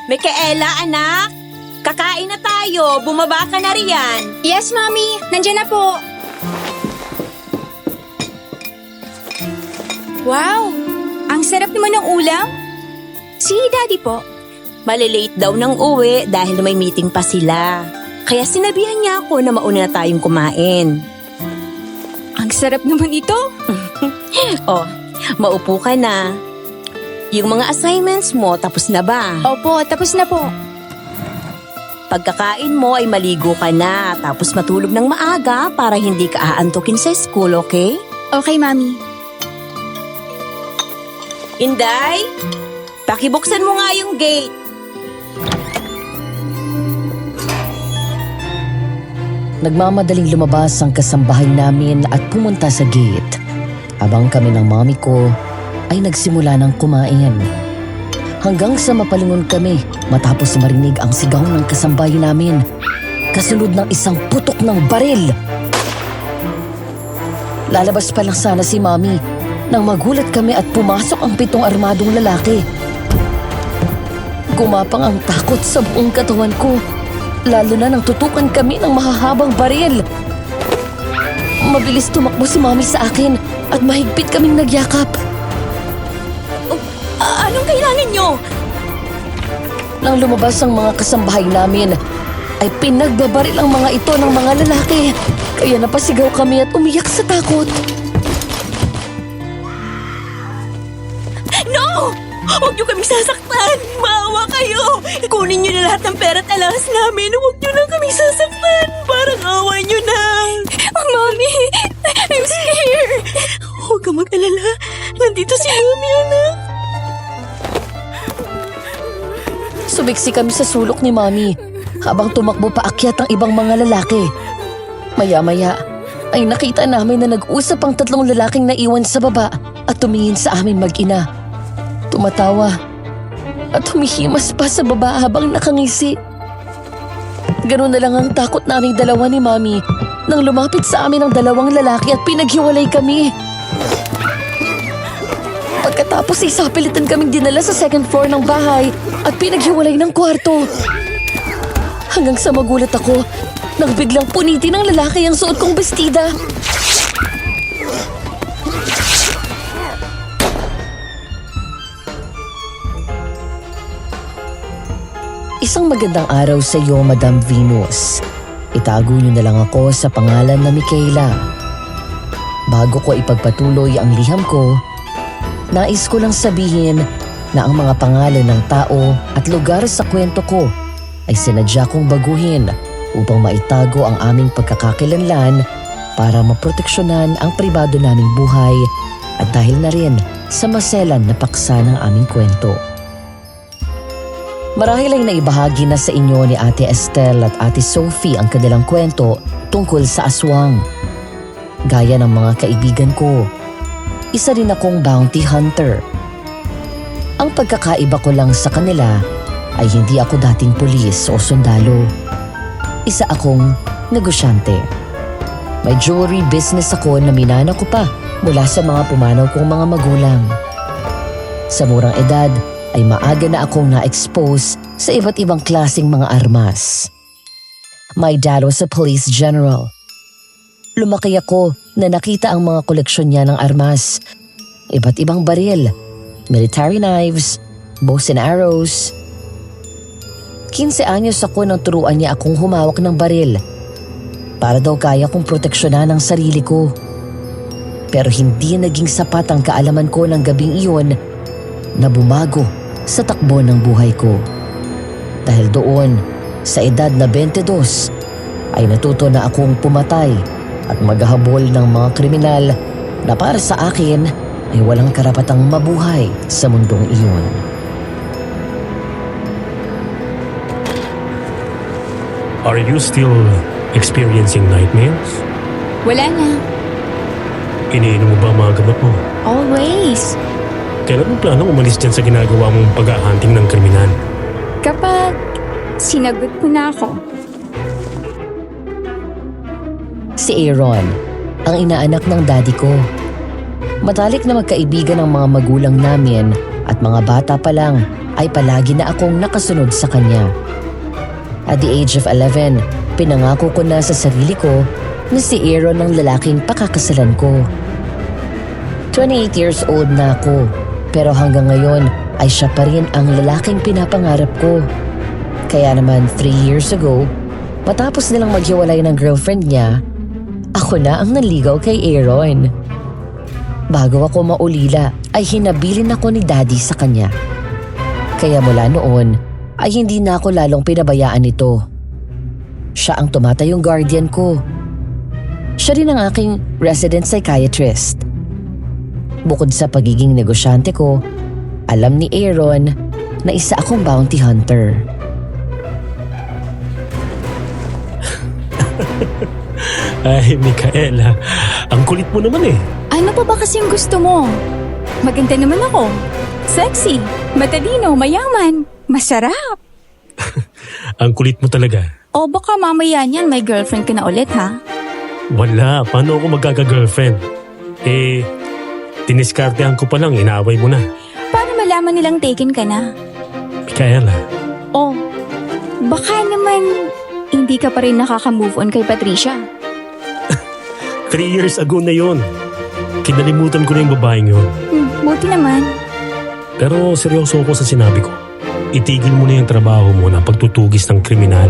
Micaela, anak! Kakain na tayo. Bumaba ka na riyan. Yes, Mommy. Nandiyan na po. Wow! Ang sarap naman ng ulam. Si Daddy po. Malilate daw ng uwi dahil may meeting pa sila. Kaya sinabihan niya ako na mauna na tayong kumain. Ang sarap naman ito. Oh, maupo ka na. Yung mga assignments mo, tapos na ba? Opo, tapos na po. Pagkakain mo ay maligo ka na, tapos matulog ng maaga para hindi ka aantukin sa school, okay? Okay, Mommy. Inday, pakibuksan mo nga yung gate. Nagmamadaling lumabas ang kasambahay namin at pumunta sa gate. Habang kami ng mami ko ay nagsimula ng kumain. Hanggang sa mapalingon kami matapos marinig ang sigaw ng kasambahay namin. Kasunod ng isang putok ng baril. Lalabas pa lang sana si mami nang magulat kami at pumasok ang 7 armadong lalaki. Gumapang ang takot sa buong katawan ko. Lalo na nang tutukan kami ng mahahabang baril. Mabilis tumakbo si mami sa akin at mahigpit kaming nagyakap. Anong kailangan nyo? Nang lumabas ang mga kasambahay namin, ay pinagbabaril ang mga ito ng mga lalaki. Kaya napasigaw kami at umiyak sa takot. No! Huwag nyo kaming sasaktan! Maawa kayo! Ikunin nyo na lahat ng pera at alas namin. Huwag nyo lang kaming sasaktan! Parang awa nyo na! Mommy! I'm scared! Huwag ka mag-alala. Nandito si Mami, anak. Sumiksi kami sa sulok ni mami habang tumakbo paakyat ang ibang mga lalaki. Maya-maya ay nakita namin na nag-usap ang 3 lalaking naiwan sa baba at tumingin sa amin mag-ina. Tumatawa at humihimas pa sa baba habang nakangisi. Ganun na lang ang takot naming dalawa ni mami nang lumapit sa amin ang 2 lalaki at pinaghiwalay kami. Pagkatapos ay sapilitan kaming dinala sa 2nd floor ng bahay at pinaghiwalay ng kwarto. Hanggang sa magulat ako nang biglang punitin ng lalaki ang suot kong bestida. Isang magandang araw sa iyo, Madam Venus. Itago niyo na lang ako sa pangalan na Micaela. Bago ko ipagpatuloy ang liham ko, nais ko lang sabihin na ang mga pangalan ng tao at lugar sa kwento ko ay sinadya kong baguhin upang maitago ang aming pagkakakilanlan para maproteksyonan ang pribado naming buhay at dahil na rin sa maselan na paksa ng aming kwento. Marahil ay naibahagi na sa inyo ni Ate Estelle at Ate Sophie ang kanilang kwento tungkol sa aswang. Gaya ng mga kaibigan ko, isa rin akong bounty hunter. Ang pagkakaiba ko lang sa kanila ay hindi ako dating pulis o sundalo. Isa akong negosyante. May jewelry business ako na minana ko pa mula sa mga pumanaw kong mga magulang. Sa murang edad ay maaga na akong na-expose sa iba't ibang klaseng mga armas. My dad was a police general. Lumaki ako na nakita ang mga koleksyon niya ng armas. Iba't ibang baril, military knives, bows and arrows. 15 anyos ako nang turuan niya akong humawak ng baril. Para daw kaya kong proteksyonan ang sarili ko. Pero hindi naging sapat ang kaalaman ko ng gabing iyon na bumago sa takbo ng buhay ko. Dahil doon, sa edad na 22, ay natuto na akong pumatay at maghahabol ng mga kriminal na para sa akin ay walang karapatang mabuhay sa mundong iyon. Are you still experiencing nightmares? Wala na. Iniinom mo ba ang mga gamot mo? Always. Kailan mo planong umalis dyan sa ginagawa mong pag-ahunting ng kriminal? Kapag sinagot ko na ako. Si Aaron, ang inaanak ng daddy ko. Matalik na magkaibigan ang mga magulang namin at mga bata pa lang ay palagi na akong nakasunod sa kanya. At the age of 11, pinangako ko na sa sarili ko na si Aaron ang lalaking pakakasalan ko. 28 years old na ako, pero hanggang ngayon ay siya pa rin ang lalaking pinapangarap ko. Kaya naman 3 years ago, matapos nilang maghiwalay ng girlfriend niya, ako na ang nanligaw kay Aaron. Bago ako maulila ay hinabilin ako ni Daddy sa kanya. Kaya mula noon ay hindi na ako lalong pinabayaan nito. Siya ang tumatayong guardian ko. Siya rin ang aking resident psychiatrist. Bukod sa pagiging negosyante ko, alam ni Aaron na isa akong bounty hunter. Ay, Micaela, ang kulit mo naman eh. Ano pa ba kasing gusto mo? Maganda naman ako. Sexy, matalino, mayaman, masarap. Ang kulit mo talaga. O baka mamaya niyan may girlfriend ka na ulit ha? Wala, paano ako magkaka-girlfriend? Eh, diniskartehan ko pa lang, inaaway mo na. Para malaman nilang taken ka na. Micaela, O, baka naman hindi ka pa rin nakaka-move on kay Patricia. 3 years ago na yon. Kinalimutan ko na yung babaeng yun. Buti naman. Pero seryoso ako sa sinabi ko. Itigil mo na yung trabaho mo na pagtutugis ng kriminal.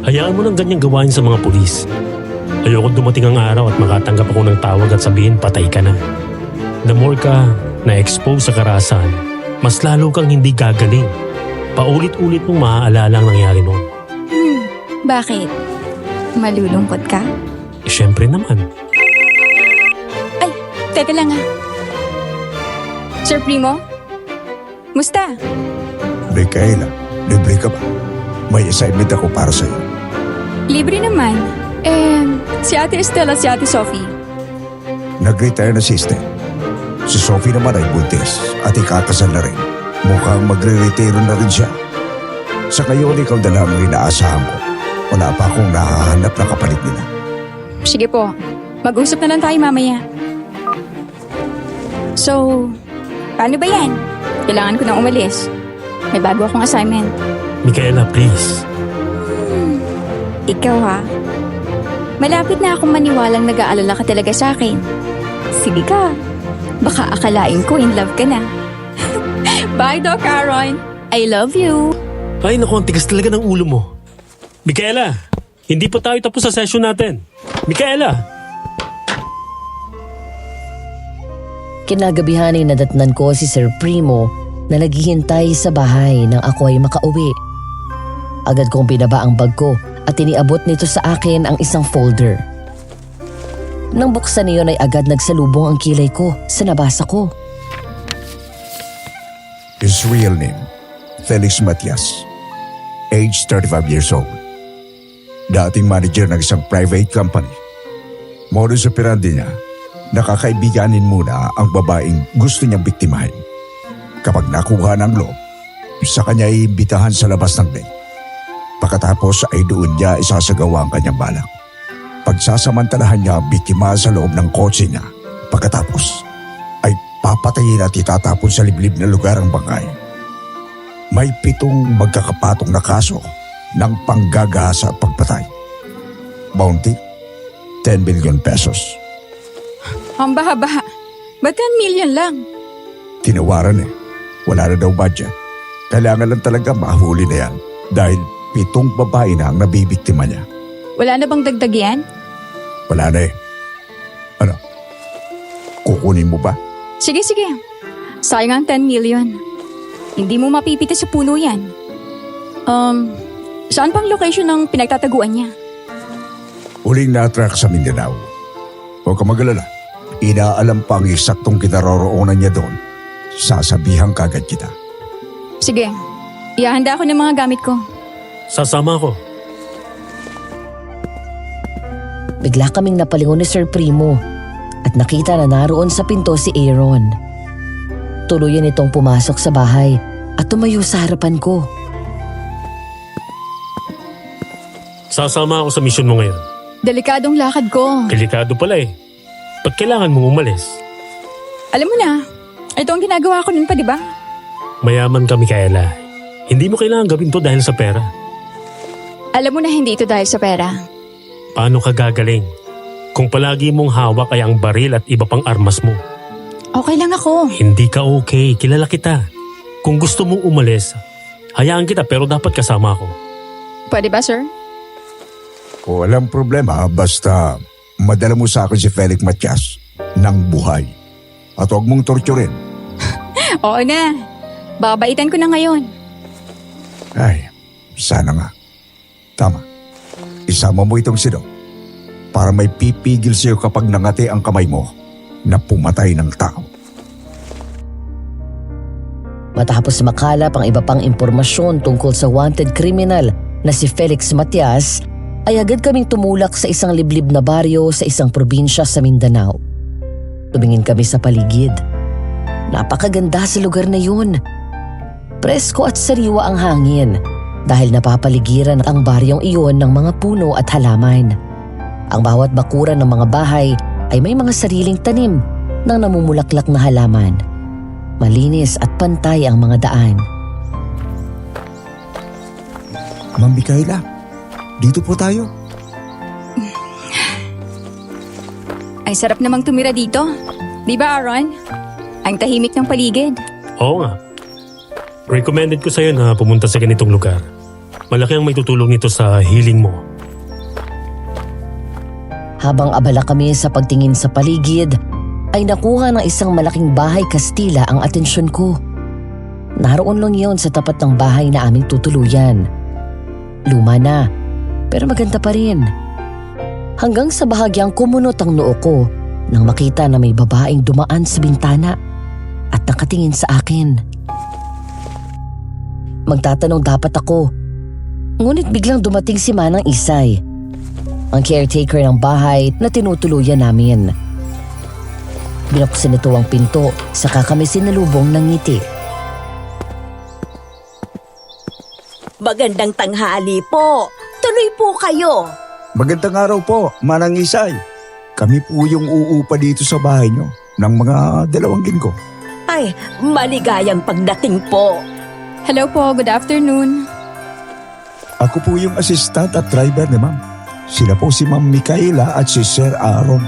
Hayaan mo nang ganyang gawain sa mga pulis. Ayoko dumating ang araw at makatanggap ako ng tawag at sabihin patay ka na. The more ka na-expose sa karahasan, mas lalo kang hindi gagaling. Paulit-ulit mong maaalala ang nangyari noon. Bakit? Malulungkot ka? Eh, syempre naman. Ay, teka lang ha. Sir Primo? Musta? Micaela, libre ka ba? May assignment ako para sa'yo. Libre naman. Si Ate Estelle at si Ate Sophie. Nag-retire na si Estelle. Si Sophie naman ay buntis at ikakasal na rin. Mukhang magre-retiro na rin siya. Sa ngayon, ikaw na lang ang inaasahan ko. Wala pa akong nahahanap na kapalit nila. Sige po. Mag-usap na lang tayo mamaya. So, paano ba yan? Kailangan ko nang umalis. May bago akong assignment. Micaela, please. Ikaw ha? Malapit na akong maniwalang nag-aalala ka talaga sa akin. Sige ka. Baka akalain ko in love ka na. Bye, Doc Aaron. I love you. Ay naku, ang tigas talaga ng ulo mo. Micaela, hindi pa tayo tapos sa session natin. Micaela! Kinagabihan ay nadatnan ko si Sir Primo na naghihintay sa bahay nang ako ay makauwi. Agad kong binaba ang bag ko at iniabot nito sa akin ang isang folder. Nang buksan niyon ay agad nagsalubong ang kilay ko sa nabasa ko. His real name, Felix Matias. Age 35 years old. Dating manager ng isang private company. Modus operandi niya, nakakaibiganin muna ang babaeng gusto niyang biktimahin. Kapag nakuha ng loob, sa kanya ay imbitahan sa labas ng bank. Pagkatapos ay doon niya isasagawa ang kanyang balak. Pagsasamantalahan niya ang biktima sa loob ng kotse niya. Pagkatapos ay papatayin at itatapon sa liblib na lugar ang bangkay. May 7 magkakapatong na kaso ng panggagahasa at pagpatay. Bounty, 10 million pesos. Ang baha-baha. Ba't 10 million lang? Tinawaran eh. Wala na daw budget. Kailangan lang talaga mahuli na yan dahil 7 babae na ang nabibiktima niya. Wala na bang dagdag yan? Wala na eh. Ano? Kukunin mo ba? Sige. Sayang ang 10 million. Hindi mo mapipita sa puno yan. Saan pang location ng pinagtataguan niya? Huling na-track sa Mindanao. Huwag ka mag-alala. Inaalam pa ang eksaktong kinaroroonan niya doon. Sasabihan kagad kita. Sige, ihahanda ako ng mga gamit ko. Sasama ako. Bigla kaming napalingon ni Sir Primo at nakita na naroon sa pinto si Aaron. Tuluyan itong pumasok sa bahay at tumayo sa harapan ko. Sasama ako sa misyon mo ngayon. Delikadong lakad ko. Delikado pala eh. Ba't kailangan mong umalis? Alam mo na, ito ang ginagawa ko nun pa, di ba? Mayaman kami, Kaela. Hindi mo kailangan gawin to dahil sa pera. Alam mo na hindi ito dahil sa pera. Paano ka gagaling? Kung palagi mong hawak ay ang baril at iba pang armas mo. Okay lang ako. Hindi ka okay, kilala kita. Kung gusto mong umalis, hayaan kita pero dapat kasama ako. Pwede ba, sir? O walang problema basta madala mo sa akin si Felix Matias ng buhay. At huwag mong torturin. Oo na. Babaitan ko na ngayon. Ay, sana nga. Tama. Isama mo itong sino para may pipigil sa'yo kapag nangati ang kamay mo na pumatay ng tao. Matapos makalap ang iba pang impormasyon tungkol sa wanted criminal na si Felix Matias, ay agad kaming tumulak sa isang liblib na baryo sa isang probinsya sa Mindanao. Tumingin kami sa paligid. Napakaganda sa lugar na yun. Presko at sariwa ang hangin dahil napapaligiran ang baryong iyon ng mga puno at halaman. Ang bawat bakuran ng mga bahay ay may mga sariling tanim ng namumulaklak na halaman. Malinis at pantay ang mga daan. Ma'am Micaela, dito po tayo. Ay sarap namang tumira dito. Di ba, Aaron? Ang tahimik ng paligid. Oo nga. Recommended ko sa'yo na pumunta sa ganitong lugar. Malaki ang may tutulong nito sa healing mo. Habang abala kami sa pagtingin sa paligid, ay nakuha ng isang malaking bahay Kastila ang atensyon ko. Naroon lang yun sa tapat ng bahay na aming tutuluyan. Luma na, pero maganda pa rin. Hanggang sa bahagyang kumunot ang noo ko nang makita na may babaeng dumaan sa bintana at nakatingin sa akin. Magtatanong dapat ako, ngunit biglang dumating si Manang Isay, ang caretaker ng bahay na tinutuluyan namin. Binuksan nito ang pinto, saka kami sinalubong ng ngiti. Magandang tanghali po. Tuloy po kayo. Magandang araw po, Manang Isay. Kami po yung uupa dito sa bahay nyo ng mga 2 linggo. Ay, maligayang pagdating po. Hello po, good afternoon. Ako po yung assistant at driver ni ma'am. Sila po si Ma'am Micaela at si Sir Aaron.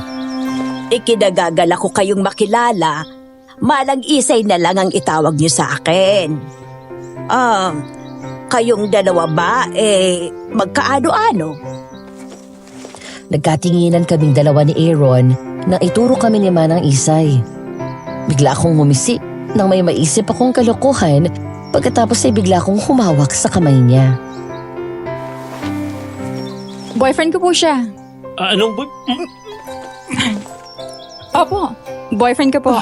Ikinagagala ko kayong makilala. Manang Isay na lang ang itawag niyo sa akin. Kayong dalawa ba, magkaano-ano? Nagkatinginan kaming dalawa ni Aaron nang ituro kami ni Manang Isay. Bigla akong ngumisi nang may maisip akong kalokohan, pagkatapos ay bigla akong humawak sa kamay niya. Boyfriend ko po siya. Anong boy? Opo, boyfriend ko po.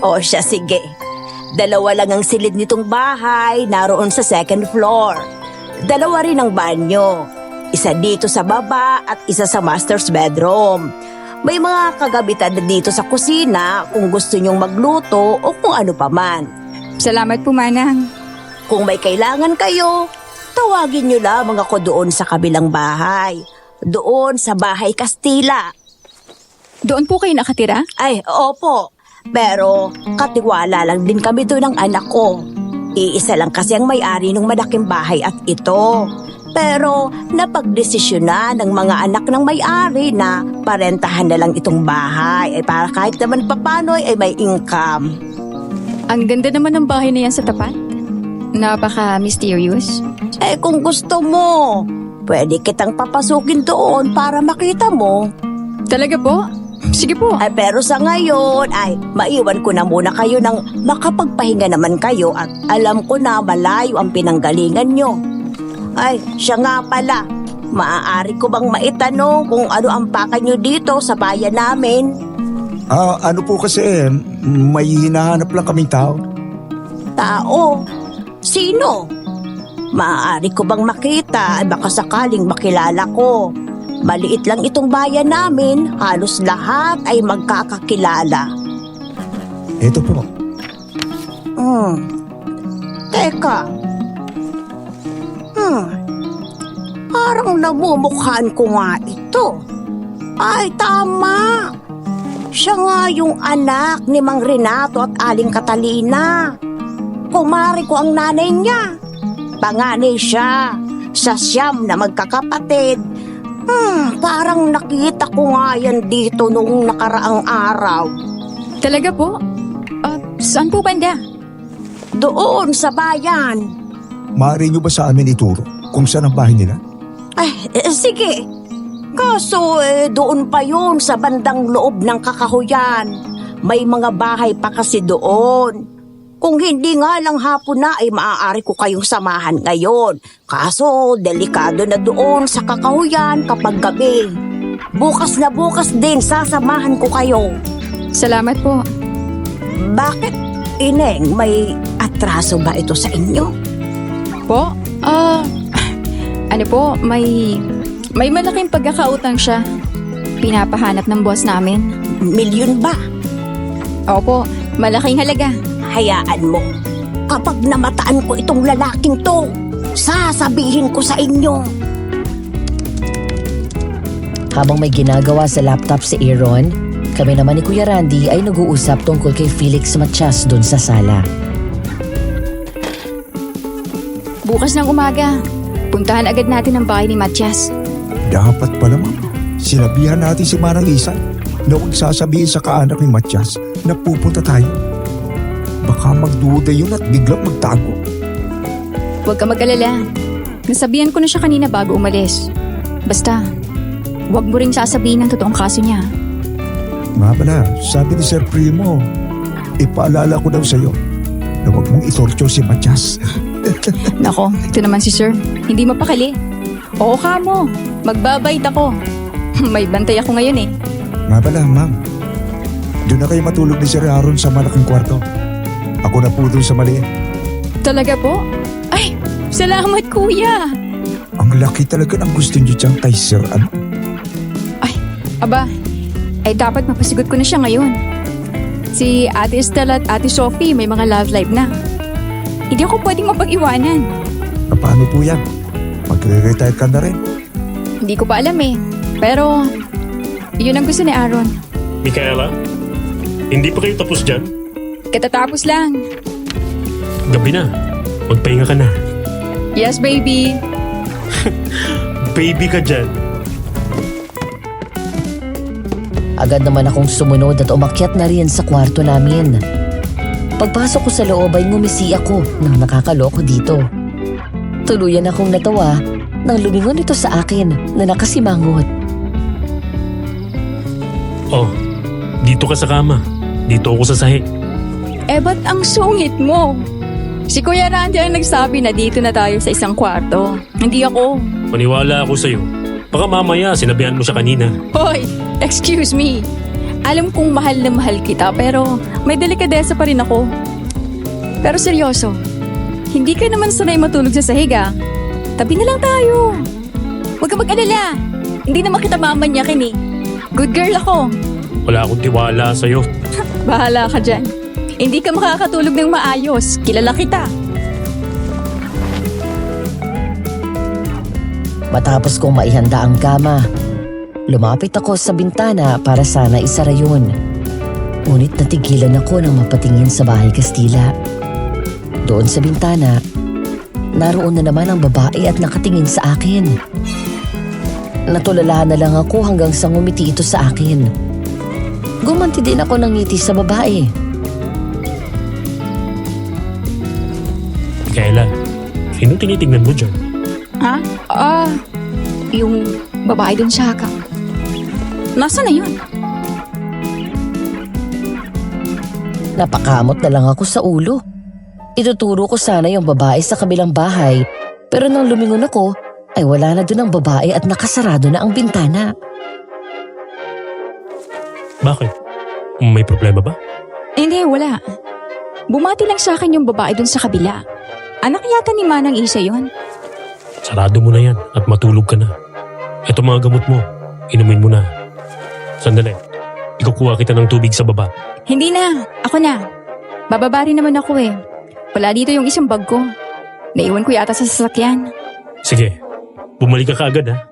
O siya, sige. 2 lang ang silid nitong bahay, naroon sa 2nd floor. 2 rin ang banyo. Isa dito sa baba at isa sa master's bedroom. May mga kagabitan na dito sa kusina kung gusto nyong magluto o kung ano pa man. Salamat po, Manang. Kung may kailangan kayo, tawagin nyo lamang ako doon sa kabilang bahay. Doon sa bahay Kastila. Doon po kayo nakatira? Ay, opo. Pero katiwala lang din kami doon ng anak ko. Iisa lang kasi ang may-ari ng malaking bahay at ito. Pero napagdesisyon na ng mga anak ng may-ari na parentahan na lang itong bahay ay para kahit naman papano ay may income. Ang ganda naman ng bahay na yan sa tapat. Napaka-mysterious. Kung gusto mo, pwede kitang papasukin doon para makita mo. Talaga po? Sige po. Pero sa ngayon, maiwan ko na muna kayo nang makapagpahinga naman kayo at alam ko na malayo ang pinanggalingan nyo. Siya nga pala, maaari ko bang maitanong kung ano ang pakay nyo dito sa bayan namin? Ano po kasi, may hinahanap lang kaming tao. Tao? Sino? Maaari ko bang makita? Baka sakaling makilala ko. Maliit lang itong bayan namin, halos lahat ay magkakakilala. Ito po. Teka. Parang namumukhaan ko nga ito. Ay, tama. Siya nga yung anak ni Mang Renato at Aling Catalina. kumari ko ang nanay niya. Panganay siya. Sa siyam na magkakapatid. Parang nakita ko nga yan dito noong nakaraang araw. Talaga po? Saan po banda? Doon sa bayan. Maaari niyo ba sa amin ituro kung saan ang bahay nila? Sige. Kaso doon pa yun sa bandang loob ng kakahuyan. May mga bahay pa kasi doon. Kung hindi nga lang hapon na ay maaari ko kayong samahan ngayon. Kaso delikado na doon sa kakahuyan kapag gabi. Bukas na bukas din sasamahan ko kayo. Salamat po. Bakit, Ineng, may atraso ba ito sa inyo? Po? Ano po, may malaking pagkakautang siya. Pinapahanap ng boss namin. Milyon ba? Opo, malaking halaga. Hayaan mo. Kapag namataan ko itong lalaking to, sasabihin ko sa inyo. Habang may ginagawa sa laptop si Aaron, kami naman ni Kuya Randy ay nag-uusap tungkol kay Felix Matias doon sa sala. Bukas ng umaga, puntahan agad natin ang bahay ni Matias. Dapat pala, ma'am. Sinabihan natin si Manang Isa na huwag sasabihin sa kaanak ni Matias na pupunta tayo. Baka magduda yun at biglang magtago. Huwag ka mag-alala. Nasabihan ko na siya kanina bago umalis. Basta, huwag mo ring sasabihin ang totoong kaso niya. Nga pala, sabi ni Sir Primo, ipaalala ko daw sa'yo na huwag mong itorture si Matias. Nako, ito naman si Sir. Hindi mapakali. Oo ka mo. Magbabait ako. May bantay ako ngayon eh. Nga pala, ma'am. Doon na kayo matulog ni Sir Aaron sa malaking kwarto. Ako na po doon sa maliit. Talaga po? Ay, salamat kuya. Ang laki talaga ng gusto niyo dyan kay Sir ano? Ay, aba. Ay dapat mapasigot ko na siya ngayon. Si Ate Estelle at Ate Sophie may mga love life na. Hindi ako pwedeng mapag-iwanan. Paano po yan? Magre-retire ka na rin. Hindi ko pa alam eh. Pero, yun ang gusto ni Aaron. Micaela, hindi pa kayo tapos dyan? Katatapos lang. Gabi na. Magpahinga ka na. Yes, baby. Baby ka dyan. Agad naman akong sumunod at umakyat na rin sa kwarto namin. Pagpasok ko sa loob ay ngumisi ako nang nakakaloko dito. Tuluyan akong natawa nang lumingon ito sa akin na nakasimangot. Oh, dito ka sa kama. Dito ako sa sahig. Eh, ba't ang sungit mo? Si Kuya Randy ang nagsabi na dito na tayo sa isang kwarto. Hindi ako. Maniwala ako sa'yo. Baka mamaya sinabihan mo siya kanina. Hoy, excuse me. Alam kong mahal na mahal kita pero may delikadesa pa rin ako. Pero seryoso, hindi ka naman sanay matulog sa sahig ah. Tabi na lang tayo. Huwag ka mag-alala. Hindi naman kita mamanyakin eh. Good girl ako. Wala akong tiwala sa'yo. Bahala ka dyan. Hindi ka makakatulog ng maayos. Kilala kita. Matapos kong maihanda ang kama, lumapit ako sa bintana para sana isara yun. Ngunit natigilan ako nang mapatingin sa bahay Kastila. Doon sa bintana, naroon na naman ang babae at nakatingin sa akin. Natulala na lang ako hanggang sa ngumiti ito sa akin. Gumanti din ako ng ngiti sa babae. Micaela, sino tinitingnan mo dyan? Ha? Yung babae dun sa haka. Nasaan na yun? Napakamot na lang ako sa ulo. Ituturo ko sana yung babae sa kabilang bahay, pero nang lumingon ako, ay wala na dun ang babae at nakasarado na ang bintana. Bakit? May problema ba? Hindi, wala. Bumati lang sa akin yung babae dun sa kabila. Anak yata ni Manang Isa yun. Sarado mo na yan at matulog ka na. Ito mga gamot mo. Inumin mo na. Sandali. Ikukuha kita ng tubig sa baba. Hindi na. Ako na. Bababa rin naman ako eh. Wala dito yung isang bag ko. Naiwan ko yata sa sasakyan. Sige. Bumalik ka kaagad ha.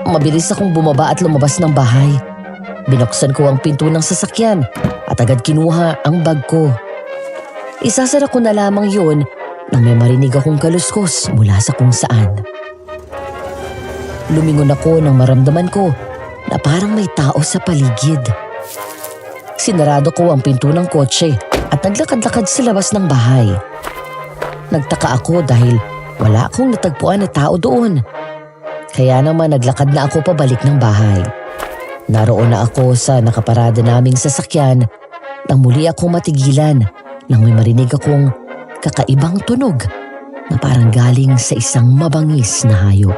Mabilis akong bumaba at lumabas ng bahay. Binuksan ko ang pinto ng sasakyan at agad kinuha ang bag ko. Isasara ko na lamang yun nang may marinig akong kaluskos mula sa kung saan. Lumingon ako nang maramdaman ko na parang may tao sa paligid. Sinarado ko ang pinto ng kotse at naglakad-lakad sa labas ng bahay. Nagtaka ako dahil wala akong natagpuan na tao doon. Kaya naman naglakad na ako pabalik ng bahay. Naroon na ako sa nakaparada naming sasakyan nang muli akong matigilan nang may marinig akong kakaibang tunog na parang galing sa isang mabangis na hayop.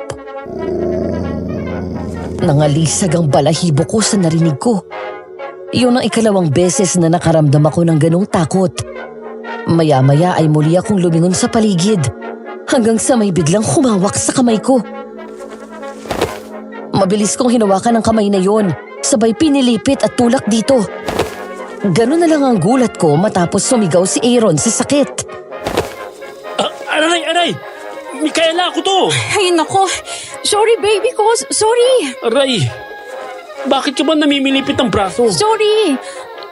Nangalisag ang balahibo ko sa narinig ko. Iyon ang ikalawang beses na nakaramdam ako ng ganong takot. Maya-maya ay muli akong lumingon sa paligid hanggang sa may biglang humawak sa kamay ko. Mabilis kong hinawakan ang kamay na yon, sabay pinilipit at tulak dito. Ganun na lang ang gulat ko matapos sumigaw si Aaron sa sakit. Aray! Micaela, ako to! Ay nako, sorry baby ko, sorry. Aray! Bakit ka ba namimilipit ang braso? Sorry.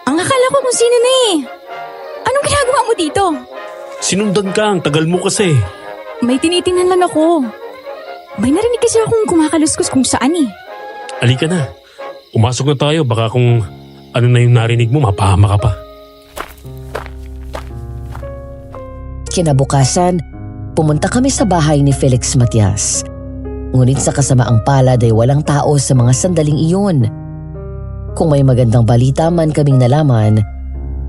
Ang akala ko kung sino na eh. Anong ginagawa mo dito? Sinundan ka, ang tagal mo kasi. May tinitingnan lang ako. May narinig kasi akong kumakaluskos kung saan eh. Halika na. Umasok na tayo, baka kung ano na yung narinig mo, mapahama ka pa. Kinabukasan, pumunta kami sa bahay ni Felix Matias. Ngunit sa kasamaang palad ay walang tao sa mga sandaling iyon. Kung may magandang balita man kaming nalaman,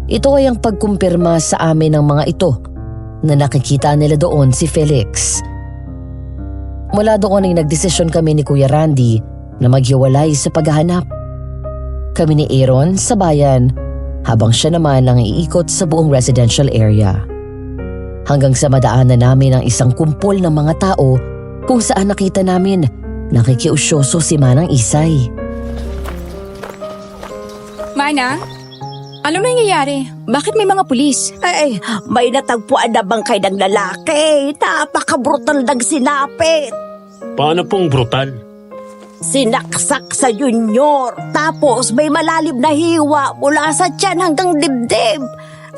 ito ay ang pagkumpirma sa amin ng mga ito na nakikita nila doon si Felix. Mula doon ay nagdesisyon kami ni Kuya Randy na maghiwalay sa paghahanap. Kami ni Aaron sa bayan habang siya naman ang iikot sa buong residential area. Hanggang sa madaanan namin ang isang kumpol ng mga tao kung saan nakita namin nakikiusyoso si Manang Isay. Mana, ano nangyayari? Bakit may mga pulis? Ay, may natagpuan na bangkay ng lalaki. Napaka-brutal ng sinapit. Paano pong brutal? Sinaksak sa junior. Tapos may malalim na hiwa mula sa tiyan hanggang dibdib.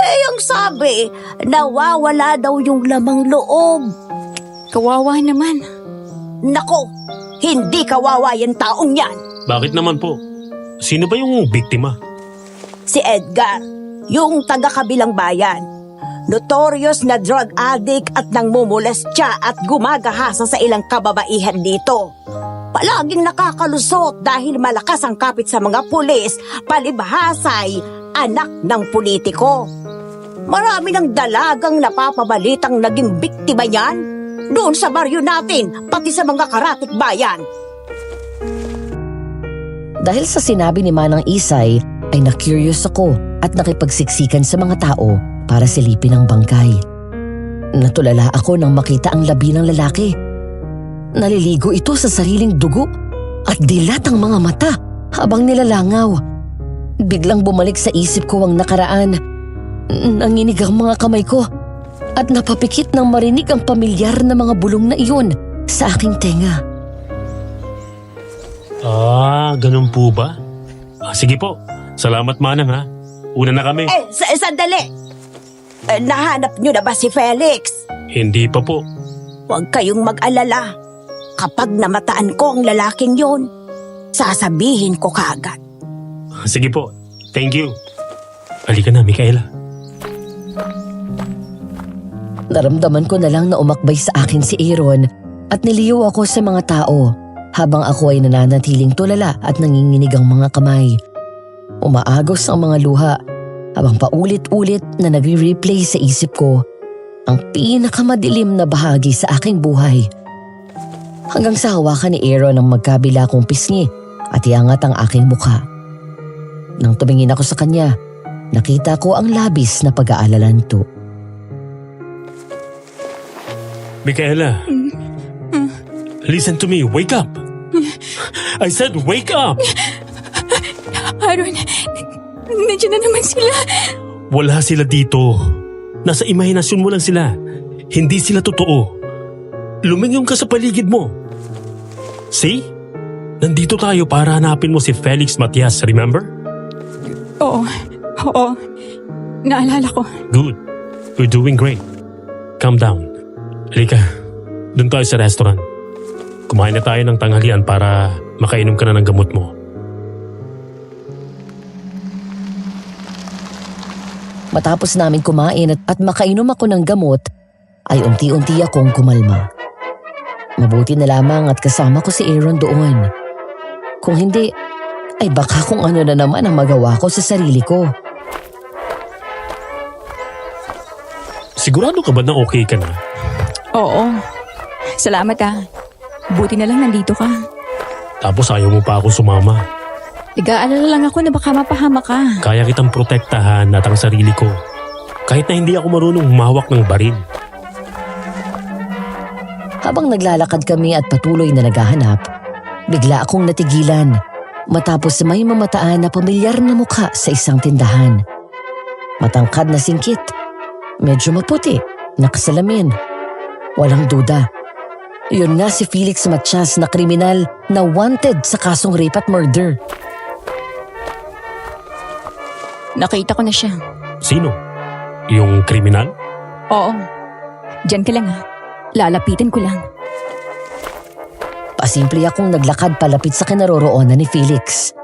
Yung sabi, nawawala daw yung lamang loob. Kawawa naman. Nako, hindi kawawa yung taong yan. Bakit naman po? Sino ba yung biktima? Si Edgar, yung taga-kabilang bayan. Notorious na drug addict at nangmumolestya at gumagahasa sa ilang kababaihan dito. Palaging nakakalusot dahil malakas ang kapit sa mga pulis, palibhasay, anak ng politiko. Marami ng dalagang napapabalitang naging biktima niyan doon sa baryo natin, pati sa mga karatik bayan. Dahil sa sinabi ni Manang Isay ay na-curious ako at nakipagsiksikan sa mga tao para silipin ang bangkay. Natulala ako nang makita ang labi ng lalaki. Naliligo ito sa sariling dugo at dilat ang mga mata habang nilalangaw. Biglang bumalik sa isip ko ang nakaraan. Nanginig ang mga kamay ko at napapikit nang marinig ang pamilyar na mga bulong na iyon sa aking tenga. Ganun po ba? Sige po. Salamat Manang ha. Una na kami. Sandali. Nahanap niyo na ba si Felix? Hindi pa po. Huwag kayong mag-alala. Kapag namataan ko ang lalaking yon, sasabihin ko kaagad. Sige po. Thank you. Halika na, Micaela. Naramdaman ko na lang na umakbay sa akin si Aaron at niliw ako sa mga tao habang ako ay nananatiling tulala at nanginginig ang mga kamay. Umaagos ang mga luha habang paulit-ulit na nagre-replay sa isip ko ang pinakamadilim na bahagi sa aking buhay. Hanggang sa hawakan ni Aaron ang magkabila kong pisngi at iangat ang aking mukha. Nang tumingin ako sa kanya, nakita ko ang labis na pag-aalalanto. Micaela. Listen to me. Wake up. I said wake up. Aaron, nandiyan na naman sila. Wala sila dito. Nasa imahinasyon mo lang sila. Hindi sila totoo. Lumingon ka sa paligid mo. See? Nandito tayo para hanapin mo si Felix Matias, remember? Oo. Naalala ko. Good. You're doing great. Calm down. Halika, doon tayo sa restaurant. Kumain na tayo ng tanghalian para makainom ka na ng gamot mo. Matapos namin kumain at makainom ako ng gamot, ay unti-unti akong kumalma. Mabuti na lamang at kasama ko si Aaron doon. Kung hindi, ay baka kung ano na naman ang magawa ko sa sarili ko. Sigurado ka ba na okay ka na? Oo. Salamat Buti na lang nandito ka. Tapos ayaw mo pa akong sumama. Nag-aalala lang ako na baka mapahama ka. Kaya kitang protektahan at ang sarili ko. Kahit na hindi ako marunong humawak ng baril. Habang naglalakad kami at patuloy na naghahanap, bigla akong natigilan matapos may mamataan na pamilyar na mukha sa isang tindahan. Matangkad na singkit, medyo maputi, nakasalamin. Walang duda. Yun nga si Felix Matias na kriminal na wanted sa kasong rape at murder. Nakita ko na siya. Sino? Yung kriminal? Oo. Diyan ka lang Lalapitin ko lang. Pasimple akong naglakad palapit sa kinaroroonan ni Felix.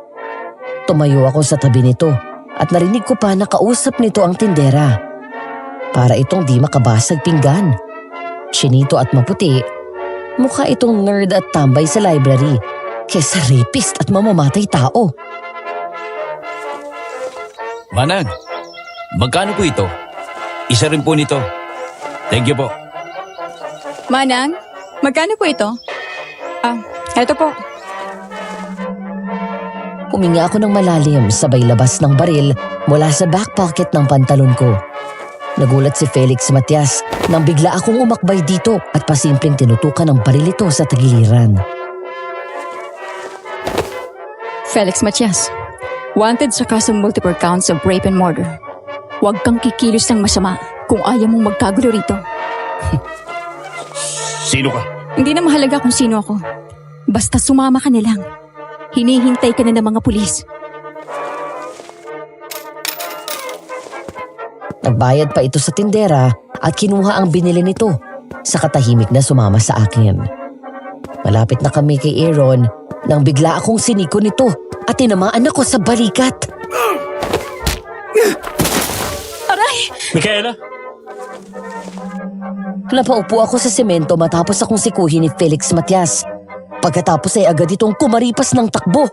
Tumayo ako sa tabi nito at narinig ko pa na kausap nito ang tindera. Para itong di makabasag pinggan. Chinito at maputi, mukha itong nerd at tambay sa library kesa rapist at mamamatay tao. Manang, magkano po ito? Isa rin po nito. Thank you po. Manang, magkano po ito? Eto po. Huminga ako ng malalim sabay labas ng baril mula sa back pocket ng pantalon ko. Nagulat si Felix Matias nang bigla akong umakbay dito at pasimpleng tinutukan ng baril ito sa tagiliran. Felix Matias, wanted sa kasong multiple counts of rape and murder. Huwag kang kikilos ng masama kung ayaw mong magkagulo rito. Sino ka? Hindi na mahalaga kung sino ako. Basta sumama ka na lang. Hinihintay ka na ng mga pulis. Nagbayad pa ito sa tindera at kinuha ang binili nito sa katahimik na sumama sa akin. Malapit na kami kay Aaron nang bigla akong siniko nito at tinamaan ako sa balikat. Aray! Micaela? Napaupo ako sa semento matapos akong sikuhin ni Felix Matias. Pagkatapos ay agad itong kumaripas ng takbo.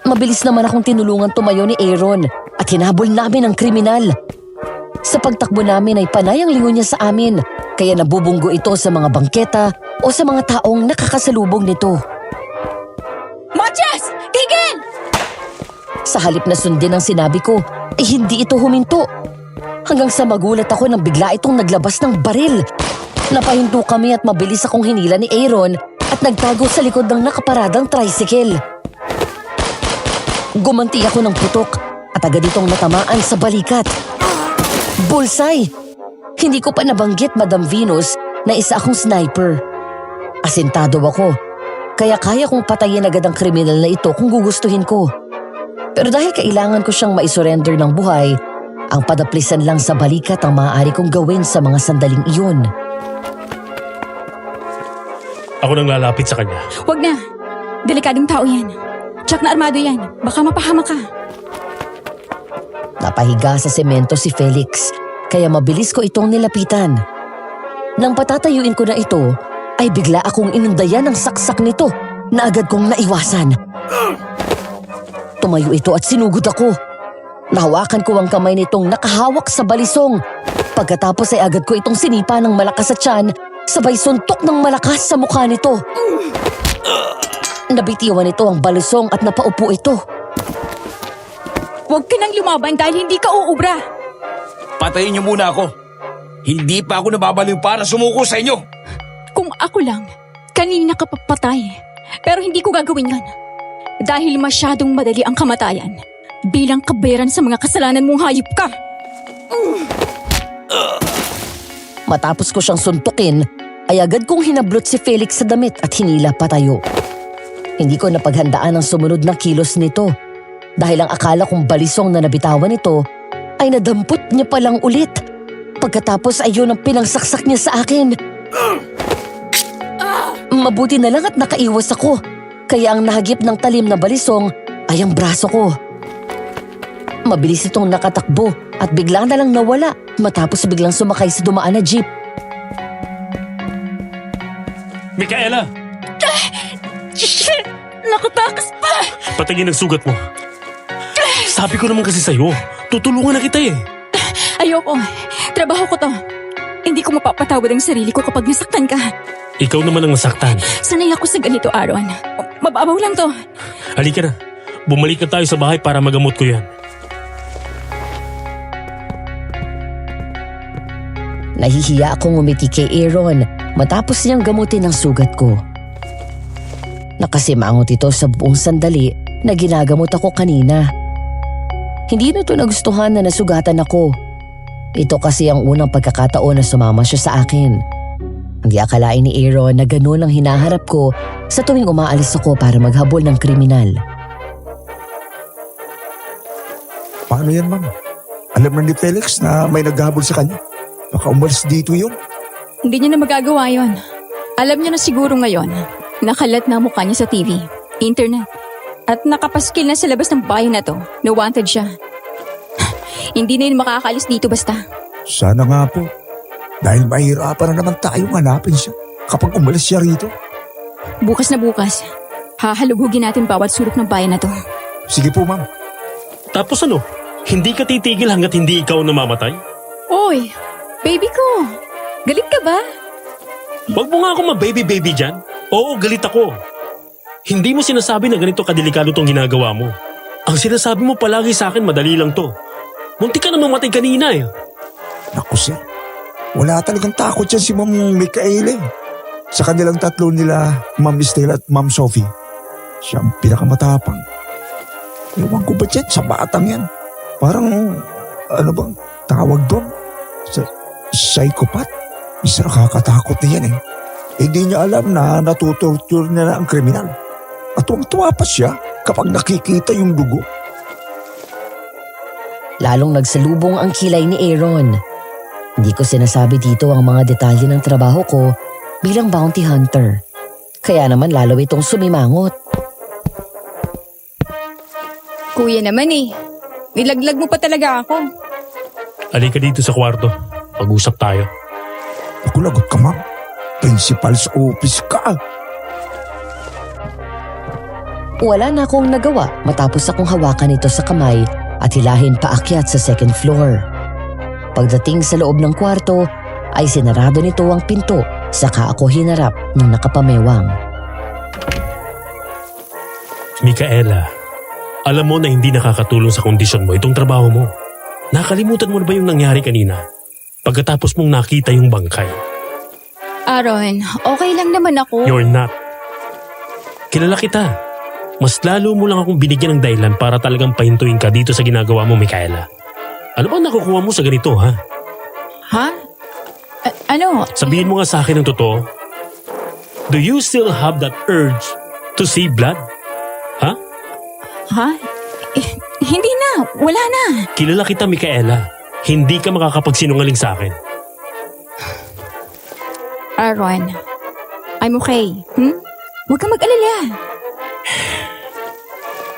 Mabilis naman akong tinulungan tumayo ni Aaron at hinabol namin ang kriminal. Sa pagtakbo namin ay panay ang lingon niya sa amin kaya nabubunggo ito sa mga bangketa o sa mga taong nakakasalubong nito. Matias! Tigil! Sa halip na sundin ang sinabi ko, ay hindi ito huminto. Hanggang sa magulat ako nang bigla itong naglabas ng baril. Napahinto kami at mabilis akong hinila ni Aaron at nagtago sa likod ng nakaparadang tricycle. Gumanti ako ng putok at agad itong natamaan sa balikat. Bullseye! Hindi ko pa nabanggit, Madam Venus, na isa akong sniper. Asintado ako, kaya kaya kong patayin agad ang kriminal na ito kung gugustuhin ko. Pero dahil kailangan ko siyang maisurrender ng buhay, ang padaplisan lang sa balikat ang maaari kong gawin sa mga sandaling iyon. Ako nang lalapit sa kanya. Huwag na. Delikadong tao yan. Tsak na armado yan. Baka mapahama ka. Napahiga sa semento si Felix, kaya mabilis ko itong nilapitan. Nang patatayuin ko na ito, ay bigla akong inundayan ng saksak nito na agad kong naiwasan. Tumayo ito at sinugod ako. Nahawakan ko ang kamay nitong nakahawak sa balisong. Pagkatapos ay agad ko itong sinipa ng malakas sa tiyan, sabay suntok ng malakas sa mukha nito. Nabitiwan ito ang balisong at napaupo ito. Huwag ka nang lumaban dahil hindi ka uubra. Patayin niyo muna ako. Hindi pa ako nababaliw para sumuko sa inyo. Kung ako lang, kanina ka papatay. Pero hindi ko gagawin yan. Dahil masyadong madali ang kamatayan. Bilang kabayaran sa mga kasalanan mong hayop ka. Matapos ko siyang suntukin, ay agad kong hinablot si Felix sa damit at hinila patayo. Hindi ko napaghandaan ang sumunod na kilos nito dahil ang akala kong balisong na nabitawan nito ay nadampot niya palang ulit. Pagkatapos ay yun ang pinangsaksak niya sa akin. Mabuti na lang at nakaiwas ako. Kaya ang nahagip ng talim na balisong ay ang braso ko. Mabilis itong nakatakbo at bigla na lang nawala matapos biglang sumakay sa dumaan na jeep. Micaela! Nakatakas pa! Patingin ang sugat mo. Sabi ko naman kasi sa'yo, tutulungan na kita eh. Ayoko. Trabaho ko to. Hindi ko mapapatawad ang sarili ko kapag nasaktan ka. Ikaw naman ang nasaktan. Sanay ako sa ganito, Aaron. Mababaw lang to. Halika na. Bumalik na tayo sa bahay para magamot ko yan. Nahihiya akong umiti kay Aaron matapos niyang gamutin ang sugat ko. Nakasimangot ito sa buong sandali na ginagamot ako kanina. Hindi na ito nagustuhan na nasugatan ako. Ito kasi ang unang pagkakataon na sumama siya sa akin. Hindi akalain ni Aaron na ganun ang hinaharap ko sa tuwing umaalis ako para maghabol ng kriminal. Paano yan, ma'am? Alam na ni Felix na may naghahabol sa kanya. Baka umalis dito yun. Hindi niya na magagawa yon. Alam niya na siguro ngayon. Nakalat na ang mukha niya sa TV, internet. At nakapaskil na sa labas ng bahay na to na wanted siya. Hindi na yun makakaalis dito basta. Sana nga po. Dahil mahirapan na naman tayong hanapin siya kapag umalis siya rito. Bukas na bukas, hahalugugin natin bawat sulok ng bayan na to. Sige po, ma'am. Tapos ano? Hindi ka titigil hanggat hindi ikaw namamatay? Oy, baby ko, galit ka ba? Huwag mo nga ako ma-baby-baby dyan. Oo, galit ako. Hindi mo sinasabi na ganito kadelikado tong ginagawa mo. Ang sinasabi mo palagi sa akin, madali lang to. Munti ka na mamatay kanina eh. Naku, sir. Wala talagang takot yan si Ma'am Micaela. Sa kanilang tatlo nila, Ma'am Estela at Ma'am Sophie. Siya ang pinakamatapang. Ewan ko ba dyan sa batang yan? Parang, ano bang tawag doon? Psychopath? Isa nakakatakot na yan eh. Hindi niya alam na natutorture niya na ang kriminal. At tuwang-tuwa pa siya kapag nakikita yung dugo. Lalong nagsalubong ang kilay ni Aaron. Hindi ko sinasabi dito ang mga detalye ng trabaho ko bilang bounty hunter. Kaya naman lalo itong sumimangot. Kuya naman eh, nilaglag mo pa talaga ako. Halika dito sa kwarto. Pag-usap tayo. Ako lagot ka, ma'am. Principal sa office ka. Wala na akong nagawa matapos akong hawakan ito sa kamay at hilahin paakyat sa second floor. Pagdating sa loob ng kwarto ay sinarado nito ang pinto saka ako hinarap ng nakapamewang. Micaela, alam mo na hindi nakakatulong sa kondisyon mo itong trabaho mo. Nakalimutan mo na ba yung nangyari kanina? Pagkatapos mong nakita yung bangkay. Aaron, okay lang naman ako. You're not. Kilala kita. Mas lalo mo lang akong binigyan ng dahilan para talagang pahintuin ka dito sa ginagawa mo, Micaela. Ano ba nakukuha mo sa ganito, ha? Ha? Ano? Sabihin mo nga sa akin ang totoo. Do you still have that urge to see blood? Ha? Ha? Hindi na. Wala na. Kilala kita, Micaela. Hindi ka makakapagsinungaling sa akin. Aaron, I'm okay. Huwag kang mag-alala.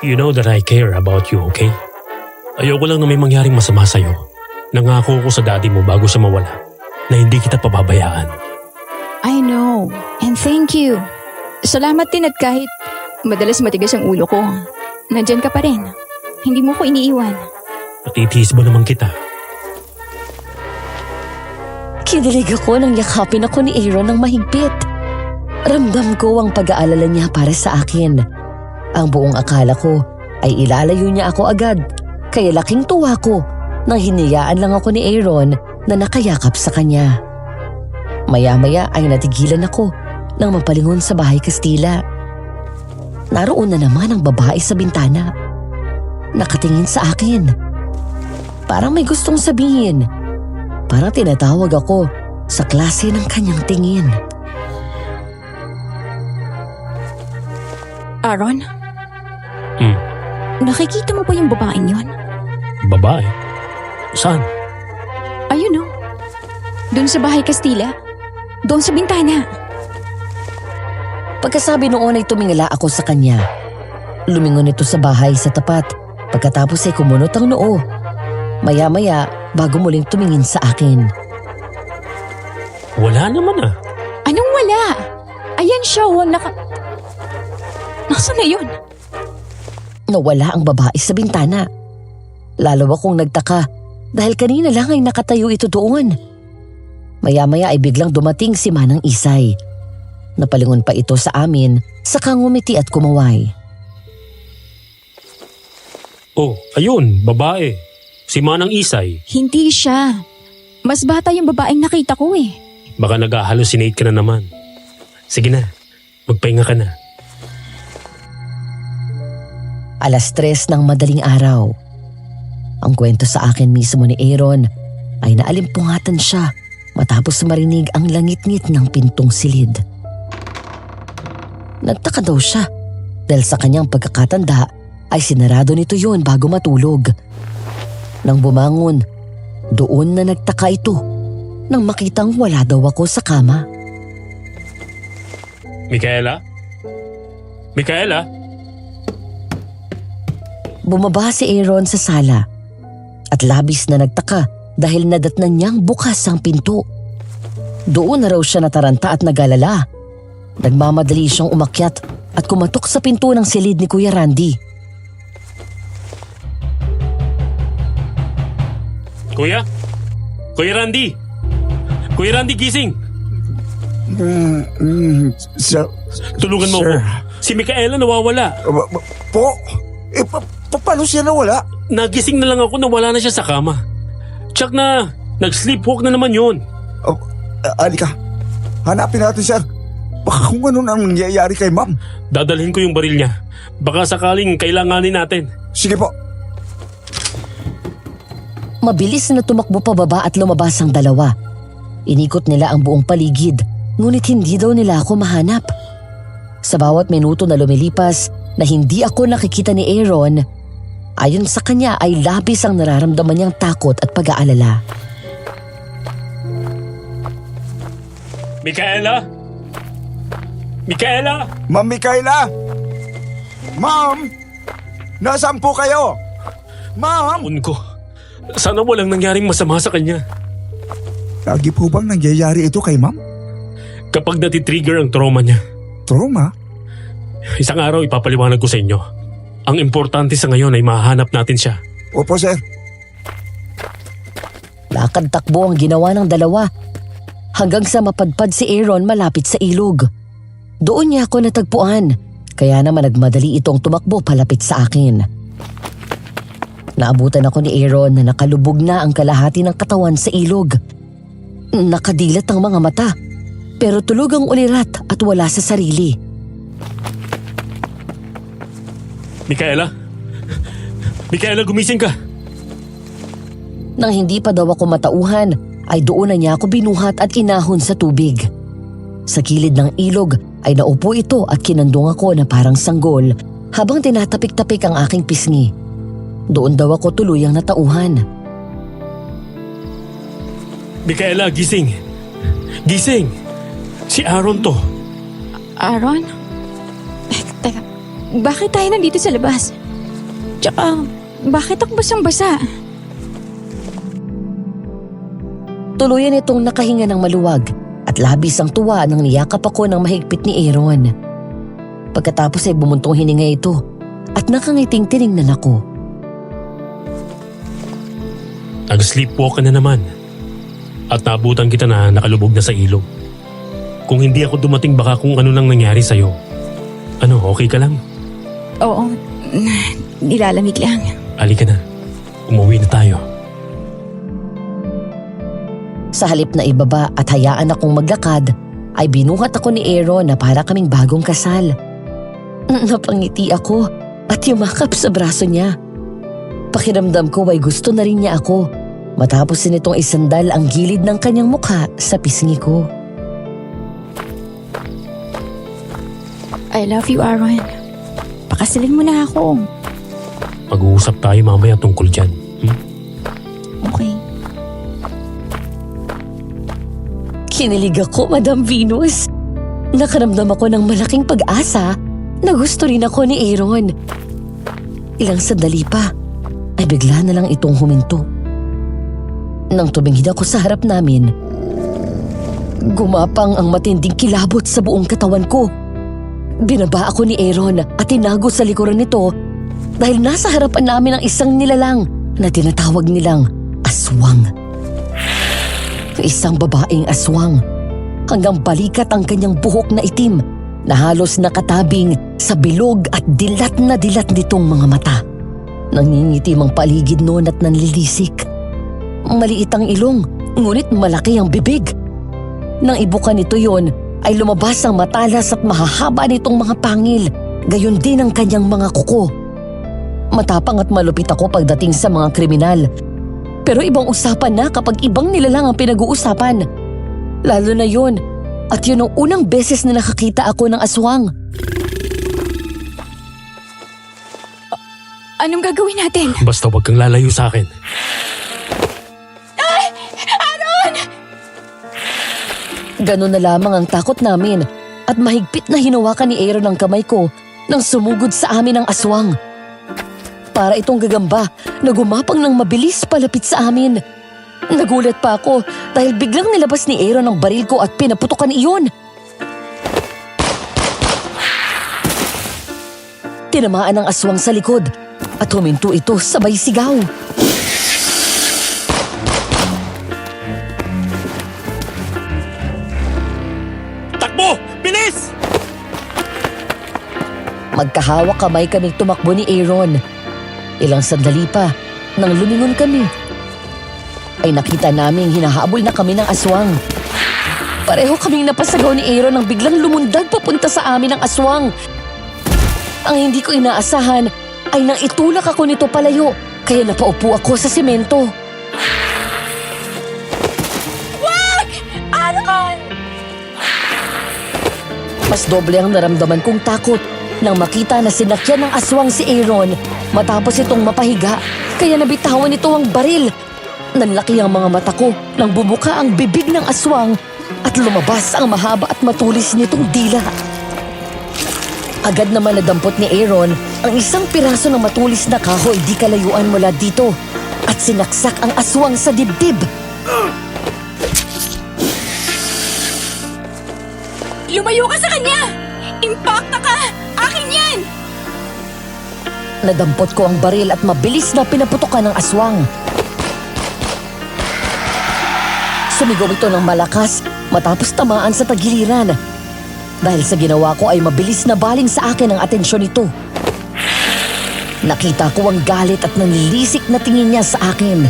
You know that I care about you, okay? Ayoko lang na may mangyaring masama sa'yo. Nangako ko sa daddy mo bago siya mawala na hindi kita pababayaan. I know. And thank you. Salamat din at kahit madalas matigas ang ulo ko, nandyan ka pa rin. Hindi mo ko iniiwan. Natitiis ba naman kita? Kinilig ako nang yakapin ako ni Aaron ng mahigpit. Ramdam ko ang pag-aalala niya para sa akin. Ang buong akala ko ay ilalayo niya ako agad. Kaya laking tuwa ko nang hinayaan lang ako ni Aaron na nakayakap sa kanya. Maya-maya ay natigilan ako nang mapalingon sa bahay Kastila. Naroon na naman ang babae sa bintana. Nakatingin sa akin. Parang may gustong sabihin. Parang tinatawag ako sa klase ng kanyang tingin. Aaron? Nakikita mo ba yung babaeng yon? Babae? Saan? Ayun o. Doon sa bahay Kastila. Doon sa bintana. Pagkasabi noon ay tumingala ako sa kanya. Lumingon ito sa bahay sa tapat. Pagkatapos ay kumunot ang noo. Maya-maya bago muling tumingin sa akin. Wala naman ah. Anong wala? Ayan siya, oh, Nasaan na yun? Nawala ang babae sa bintana. Lalo akong nagtaka dahil kanina lang ay nakatayo ito doon. Maya-maya ay biglang dumating si Manang Isay. Napalingon pa ito sa amin, saka ngumiti at kumaway. Oh, ayun, babae. Si Manang Isay. Hindi siya. Mas bata yung babaeng nakita ko eh. Baka nag-hallucinate ka na naman. Sige na, magpahinga ka na. 3:00 ng madaling araw. Ang kwento sa akin mismo ni Aaron ay naalimpungatan siya matapos marinig ang langit-ngit ng pintong silid. Nagtaka daw siya dahil sa kanyang pagkakatanda ay sinarado nito yon bago matulog. Nang bumangon, doon na nagtaka ito nang makitang wala daw ako sa kama. Micaela? Micaela? Bumaba si Aaron sa sala at labis na nagtaka dahil nadatnan niyang bukas ang pinto. Doon na raw siya nataranta at nagalala. Nagmamadali siyang umakyat at kumatok sa pinto ng silid ni Kuya Randy. Kuya? Kuya Randy? Kuya Randy, gising! Tulungan mo Sir. ako. Si Micaela nawawala. Po? Paano siya nawala? Nagising na lang ako na wala na siya sa kama. Tsak na, nag-sleepwalk na naman yun. Alika, hanapin natin siya. Baka kung ano nang nangyayari kay ma'am. Dadalhin ko yung baril niya. Baka sakaling kailanganin natin. Sige po. Mabilis na tumakbo pababa at lumabas ang dalawa. Inikot nila ang buong paligid, ngunit hindi daw nila ako mahanap. Sa bawat minuto na lumilipas na hindi ako nakikita ni Aaron, ayon sa kanya ay labis ang nararamdaman niyang takot at pag-aalala. Micaela? Micaela? Ma'am Micaela! Ma'am! Nasaan po kayo? Ma'am! Ko. Sana walang nangyaring masama sa kanya. Lagi po bang nangyayari ito kay ma'am? Kapag natitrigger ang trauma niya, Trauma? isang araw ipapaliwanag ko sa inyo. Ang importante sa ngayon ay mahanap natin siya. Opo, sir. Lakad-takbo ang ginawa ng dalawa hanggang sa mapadpad si Aaron malapit sa ilog. Doon niya ako natagpuan, kaya naman nagmadali itong tumakbo palapit sa akin. Naabutan ako ni Aaron na nakalubog na ang kalahati ng katawan sa ilog. Nakadilat ang mga mata, pero tulog ang ulirat at wala sa sarili. Micaela? Micaela, gumising ka! Nang hindi pa daw ako matauhan, ay doon na niya ako binuhat at inahon sa tubig. Sa kilid ng ilog ay naupo ito at kinandong ako na parang sanggol habang tinatapik-tapik ang aking pisngi. Doon daw ako tuluyang natauhan. Micaela, gising! Gising! Si Aaron to. Aaron? Teka, bakit tayo nandito sa labas? Tsaka, bakit ako basang-basa? Tuluyan itong nakahinga ng maluwag at labis ang tuwa nang niyakap ako ng mahigpit ni Aaron. Pagkatapos ay bumuntong hininga ito at nakangiting tiningnan ako. Nag-sleepwalk ka na naman. At naabutan kita na nakalubog na sa ilog. Kung hindi ako dumating baka kung ano lang nangyari sa'yo. Ano, okay ka lang? Oo, nilalamig lang. Halika na. Umuwi na tayo. Sa halip na ibaba at hayaan akong maglakad, ay binuhat ako ni Aaron na para kaming bagong kasal. Napangiti ako at yumakap sa braso niya. Pakiramdam ko ay gusto na rin niya ako matapos nitong isandal ang gilid ng kanyang mukha sa pisngi ko. I love you, Aaron. Pakasalan mo na ako. Mag-uusap tayo mamaya tungkol dyan. Okay. Kinilig ako, Madam Venus. Nakaramdam ako ng malaking pag-asa na gusto rin ako ni Aaron. Ilang sandali pa, ay bigla na lang itong huminto. Nang tumingin ako sa harap namin, gumapang ang matinding kilabot sa buong katawan ko. Binaba ako ni Aaron at tinago sa likuran nito dahil nasa harapan namin ang isang nilalang na tinatawag nilang aswang. Isang babaeng aswang. Hanggang balikat ang kanyang buhok na itim na halos nakatabing sa bilog at dilat na dilat nitong mga mata. Nangingitim ang paligid noon at nanlilisik. Maliit ang ilong, ngunit malaki ang bibig. Nang ibukan nito yon, ay lumabas ang matalas at mahahaba nitong mga pangil, gayon din ang kanyang mga kuko. Matapang at malupit ako pagdating sa mga kriminal. Pero ibang usapan na kapag ibang nilalang ang pinag-uusapan. Lalo na yun, at yun ang unang beses na nakakita ako ng aswang. Anong gagawin natin? Basta huwag kang lalayo sa akin. Ganun na lamang ang takot namin at mahigpit na hinawakan ni Aaron ang kamay ko nang sumugod sa amin ang aswang. Para itong gagamba na gumapang ng mabilis palapit sa amin. Nagulat pa ako dahil biglang nilabas ni Aaron ang baril ko at pinaputukan iyon. Tinamaan ang aswang sa likod at huminto ito sabay sigaw. Takbo! Bilis! Magkahawak kamay kaming tumakbo ni Aaron. Ilang sandali pa, nang lumingon kami, ay nakita naming hinahabol na kami ng aswang. Pareho kaming napasagaw ni Aaron nang biglang lumundag papunta sa amin ang aswang. Ang hindi ko inaasahan ay nang itulak ako nito palayo, kaya napaupo ako sa semento. Aaron! Mas doble ang naramdaman kong takot nang makita na sinakyan ng aswang si Aaron matapos itong mapahiga, kaya nabitawan ito ang baril. Nanlaki ang mga mata ko nang bumuka ang bibig ng aswang at lumabas ang mahaba at matulis nitong dila. Agad naman nadampot ni Aaron ang isang piraso ng matulis na kahoy di kalayuan mula dito at sinaksak ang aswang sa dibdib. Lumayo ka sa kanya! Impacta ka! Akin yan! Nadampot ko ang baril at mabilis na pinaputokan ng aswang. Sumigaw ito ng malakas matapos tamaan sa tagiliran. Dahil sa ginawa ko ay mabilis na baling sa akin ang atensyon nito. Nakita ko ang galit at nanlilisik na tingin niya sa akin.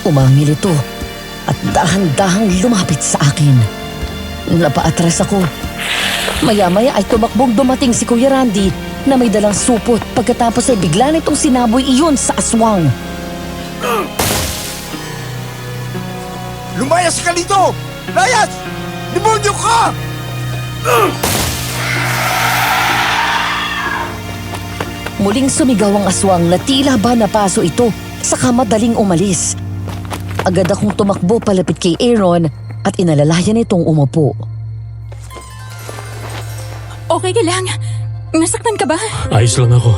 Umangil ito at dahan-dahang lumapit sa akin. Napaatras ako. Maya-maya ay tumakbong dumating si Kuya Randy na may dalang supot pagkatapos ay bigla nitong sinaboy iyon sa aswang. Lumayas ka dito! Layas! Demonyo ka! Muling sumigaw ang aswang na tila ba napaso ito saka madaling umalis. Agad akong tumakbo palapit kay Aaron at inalalayan itong umupo. Okay ka lang? Nasaktan ka ba? Ayos lang ako.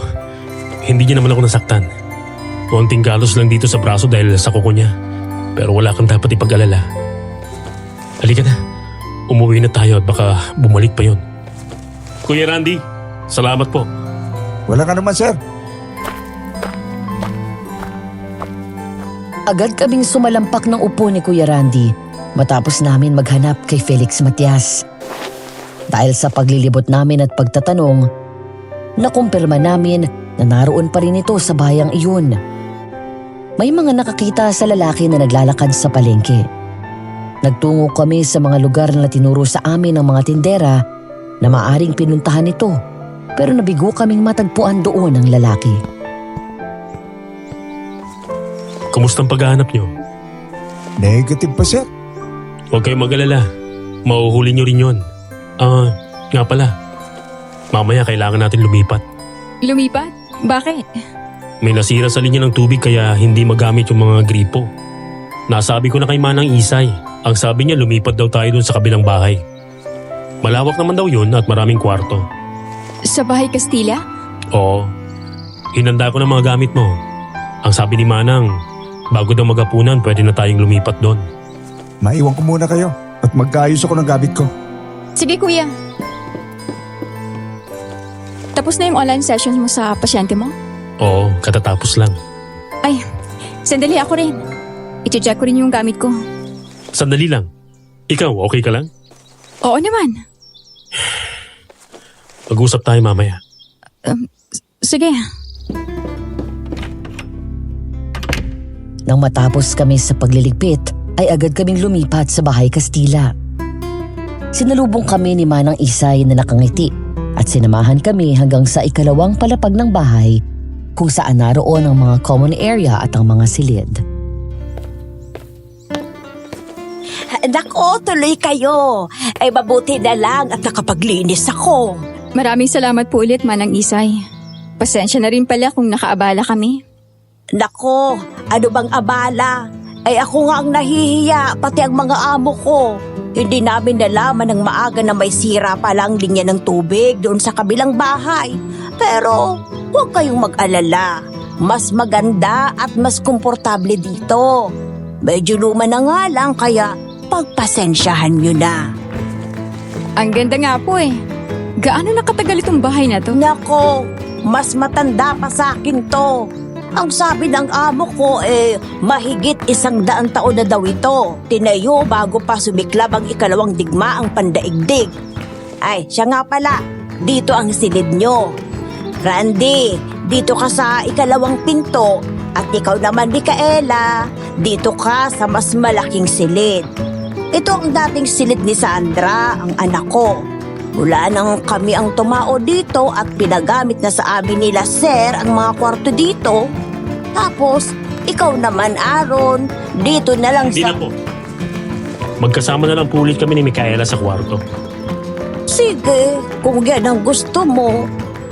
Hindi niya naman ako nasaktan. Konting galos lang dito sa braso dahil sa kuko niya. Pero wala kang dapat ipag-alala. Halika na. Umuwi na tayo at baka bumalik pa yon. Kuya Randy, salamat po. Wala ka naman, sir. Agad kaming sumalampak ng upo ni Kuya Randy matapos namin maghanap kay Felix Matias. Dahil sa paglilibot namin at pagtatanong, nakumpirma namin na naroon pa rin ito sa bayang iyon. May mga nakakita sa lalaki na naglalakad sa palengke. Nagtungo kami sa mga lugar na tinuro sa amin ng mga tindera na maaring pinuntahan ito, pero nabigo kaming matagpuan doon ang lalaki. Kumusta ang paghahanap niyo? Negative pa, sir. Huwag kayong mag-alala. Mauhuli niyo rin yon. Nga pala. Mamaya kailangan natin lumipat. Lumipat? Bakit? May nasira sa linya ng tubig kaya hindi magamit yung mga gripo. Nasabi ko na kay Manang Isay. Ang sabi niya lumipat daw tayo dun sa kabilang bahay. Malawak naman daw yun at maraming kwarto. Sa bahay Kastila? Oo. Hinanda ko ng mga gamit mo. Ang sabi ni Manang, bago daw magapunan pwede na tayong lumipat doon. Maiwan ko muna kayo at magkaayos ako ng gamit ko. Sige kuya. Tapos na yung online sessions mo sa pasyente mo? Oo, katatapos lang. Ay, sandali ako rin. I-check ko rin yung gamit ko. Sandali lang. Ikaw, okay ka lang? Oo naman. Pag-usap tayo mamaya. Sige. Nang matapos kami sa pagliligpit, ay agad kaming lumipat sa bahay Kastila. Sinalubong kami ni Manang Isay na nakangiti at sinamahan kami hanggang sa ikalawang palapag ng bahay kung saan naroon ang mga common area at ang mga silid. Nako, tuloy kayo. Ay mabuti na lang at nakapaglinis ako. Maraming salamat po ulit, Manang Isay. Pasensya na rin pala kung nakaabala kami. Nako, ano bang abala? Ay ako nga ang nahihiya, pati ang mga amo ko. Hindi namin nalaman ng maaga na may sira pala ang linya ng tubig doon sa kabilang bahay. Pero huwag kayong mag-alala. Mas maganda at mas komportable dito. Medyo luma na nga lang kaya pagpasensyahan nyo na. Ang ganda nga po eh. Gaano nakatagal itong bahay na to? Nako, mas matanda pa sa akin to. Ang sabi ng amo ko mahigit 100 taon na daw ito. Tinayo bago pa sumiklab ang ikalawang digmaang pandaigdig. Ay, siya nga pala, dito ang silid nyo. Randy, dito ka sa ikalawang pinto. At ikaw naman, Micaela, dito ka sa mas malaking silid. Ito ang dating silid ni Sandra, ang anak ko. Mula nang kami ang tumao dito at pinagamit na sa amin nila Sir ang mga kwarto dito. Tapos, ikaw naman Aaron, dito na lang Hindi sa... na po. Magkasama na lang po ulit kami ni Micaela sa kwarto. Sige, kung yan ang gusto mo,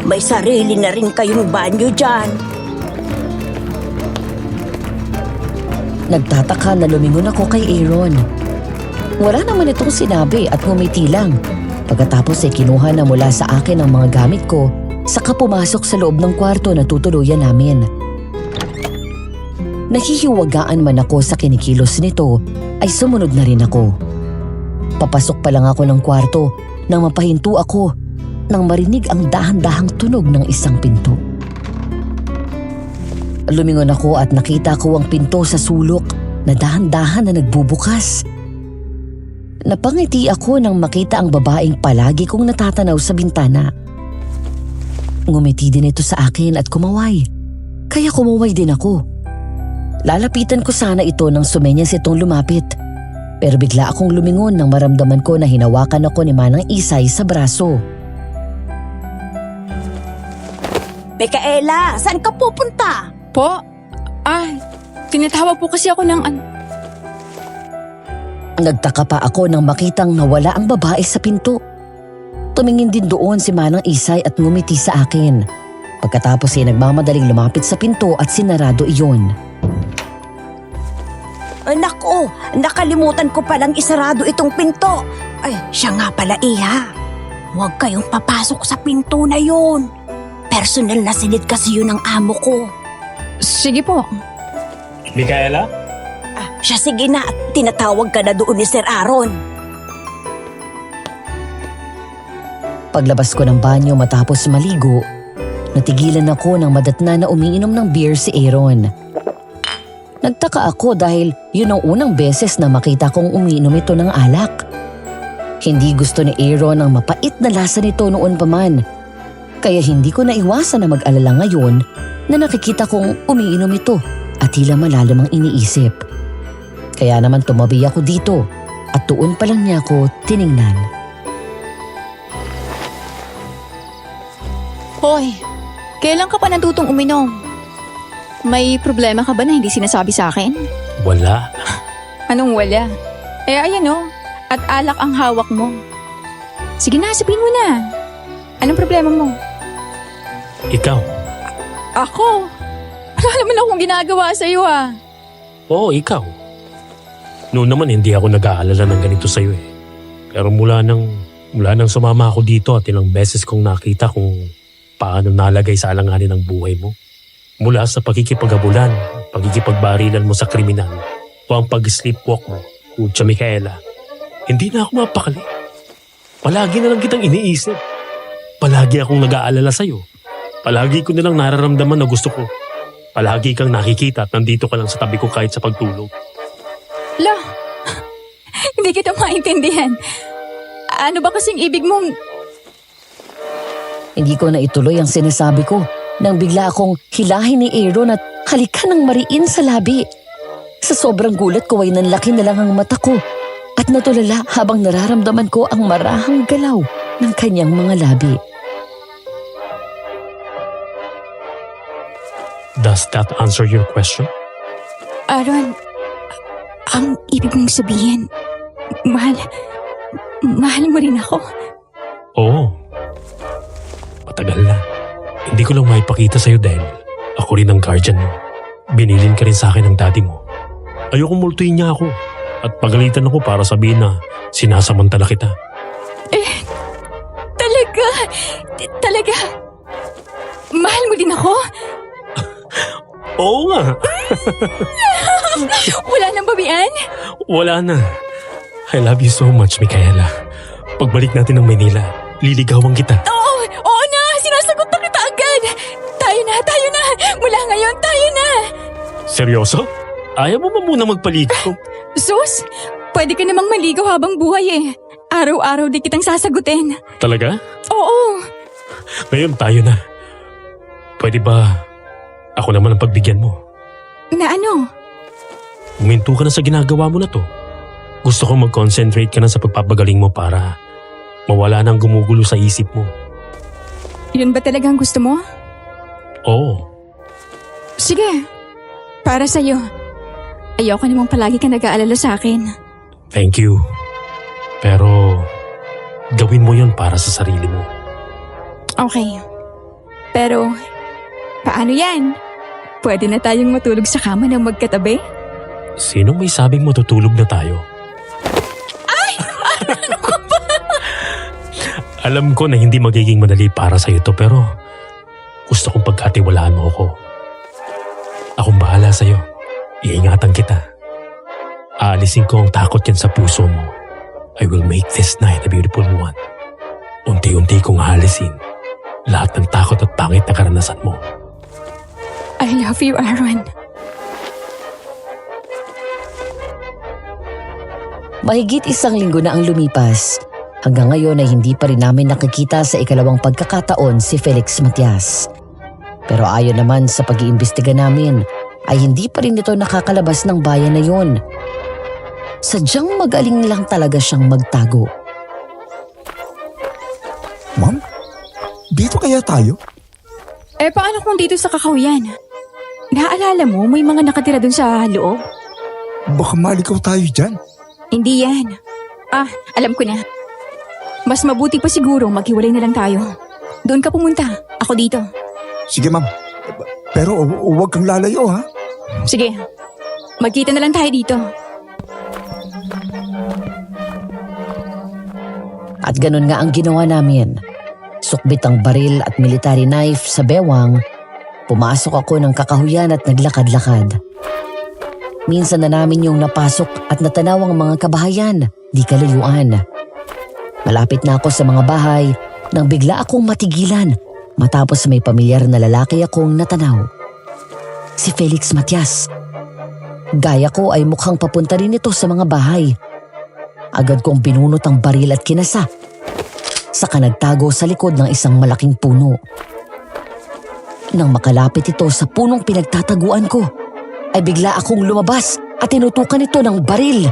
may sarili na rin kayong banyo dyan. Nagtataka na lumingon ako kay Aaron. Wala naman itong sinabi at ngumiti lang. Pagkatapos ay kinuha na mula sa akin ang mga gamit ko, saka pumasok sa loob ng kwarto na tutuluyan namin. Nahihiwagaan man ako sa kinikilos nito, ay sumunod na rin ako. Papasok pa lang ako ng kwarto nang mapahinto ako nang marinig ang dahan-dahang tunog ng isang pinto. Lumingon ako at nakita ko ang pinto sa sulok na dahan-dahan na nagbubukas. Napangiti ako nang makita ang babaeng palagi kong natatanaw sa bintana. Ngumiti din ito sa akin at kumaway. Kaya kumaway din ako. Lalapitan ko sana ito nang sumenyas itong lumapit. Pero bigla akong lumingon nang maramdaman ko na hinawakan ako ni Manang Isay sa braso. Micaela, saan ka pupunta? Po? Tinatawag po kasi ako ng Nagtaka pa ako nang makitang nawala ang babae sa pinto. Tumingin din doon si Manang Isay at ngumiti sa akin. Pagkatapos ay nagmamadaling lumapit sa pinto at sinarado iyon. Nako, nakalimutan ko palang isarado itong pinto. Ay, siya nga pala iha. Huwag kayong papasok sa pinto na yun. Personal na silid kasi yun ang amo ko. Sige po. Micaela? Siya sige na at tinatawag ka na doon ni Sir Aaron. Paglabas ko ng banyo matapos maligo, natigilan ako nang madatna na umiinom ng beer si Aaron. Nagtaka ako dahil yun ang unang beses na makita kong umiinom ito ng alak. Hindi gusto ni Aaron ang mapait na lasa nito noon pa man. Kaya hindi ko naiwasan na mag-alala ngayon na nakikita kong umiinom ito at tila malalim ang iniisip. Kaya naman tumabi ako dito at tuon pa lang niya ako tiningnan. Hoy, kailan ka pa natutong uminom? May problema ka ba na hindi sinasabi sa akin? Wala. Anong wala? Ayan o, at alak ang hawak mo. Sige na, sabihin mo na. Anong problema mo? Ikaw? Ako? Wala naman akong ginagawa sa'yo Oo, ikaw. Noon naman hindi ako nag-aalala ng ganito sa'yo eh. Pero mula nang sumama ako dito at ilang beses kong nakita kung paano nalagay sa alanganin ang buhay mo. Mula sa pakikipag-abulan, pakikipagbarilan mo sa kriminal, o ang pag-sleepwalk mo, Kutya Micaela, hindi na ako mapakali. Palagi na lang kitang iniisip. Palagi akong nag-aalala sa'yo. Palagi ko nilang nararamdaman na gusto ko. Palagi kang nakikita at nandito ka lang sa tabi ko kahit sa pagtulog. La, hindi kita maintindihan. Ano ba kasing ibig mong... Hindi ko na ituloy ang sinasabi ko nang bigla akong hilahin ni Aaron at halikan ng mariin sa labi. Sa sobrang gulat ko ay nanlaki na lang ang mata ko at natulala habang nararamdaman ko ang marahang galaw ng kanyang mga labi. Does that answer your question? Aaron, ang ibig mong sabihin, mahal mo rin ako. Oo. Matagal na. Hindi ko lang maipakita sa'yo dahil ako rin ang guardian mo. Binilin ka rin sa akin ng daddy mo. Ayokong multuin niya ako at pagalitan ako para sabihin na sinasamantala kita. Talaga, mahal mo din ako? Oo nga. Wala nang babian? Wala na. I love you so much, Micaela. Pagbalik natin ng Manila, liligawan kita. Oo na, sinasagot na kita agad. Tayo na. Mula ngayon, tayo na. Seryoso? Ayaw mo ba muna magpaligaw? Sus, pwede ka namang maligaw habang buhay eh. Araw-araw di kitang sasagutin. Talaga? Oo. Ngayon tayo na. Pwede ba ako naman ang pagbigyan mo? Na ano? Huminto ka na sa ginagawa mo na to. Gusto kong mag-concentrate ka na sa pagpapagaling mo para mawala nang gumugulo sa isip mo. Yun ba talagang gusto mo? Oo. Sige, para sa'yo. Ayoko namang palagi ka nag-aalala sa akin. Thank you. Pero gawin mo yun para sa sarili mo. Okay. Pero, paano yan? Pwede na tayong matulog sa kama ng magkatabi? Sinong may sabing matutulog na tayo? Alam ko na hindi magiging madali para sa'yo to pero gusto kong pagkatiwalaan mo ako. Akong bahala sa'yo. Iingatan kita. Aalisin ko ang takot yan sa puso mo. I will make this night a beautiful one. Unti-unti kong aalisin lahat ng takot at pangit na karanasan mo. I love you, Aaron. Mahigit 1 linggo na ang lumipas. Hanggang ngayon ay hindi pa rin namin nakikita sa ikalawang pagkakataon si Felix Matias. Pero ayon naman sa pag-iimbestiga namin, ay hindi pa rin ito nakakalabas ng bayan na yun. Sadyang magaling lang talaga siyang magtago. Ma'am, dito kaya tayo? Paano kung dito sa Kakahuyan? Naaalala mo, may mga nakatira dun sa loob? Baka maligaw tayo dyan. Hindi yan. Alam ko na. Mas mabuti pa siguro maghiwalay na lang tayo. Doon ka pumunta, ako dito. Sige ma'am, pero huwag kang lalayo ha. Sige, magkita na lang tayo dito. At ganun nga ang ginawa namin. Sukbit ang baril at military knife sa bewang, pumasok ako ng Kakahuyan at naglakad-lakad. Minsan na namin yung napasok at natanaw ang mga kabahayan, di kalayuan. Malapit na ako sa mga bahay nang bigla akong matigilan matapos may pamilyar na lalaki akong natanaw. Si Felix Matias. Gaya ko ay mukhang papunta rin ito sa mga bahay. Agad kong binunot ang baril at kinasa. Saka nagtago sa likod ng isang malaking puno. Nang makalapit ito sa punong pinagtataguan ko, ay bigla akong lumabas at tinutukan ito ng baril.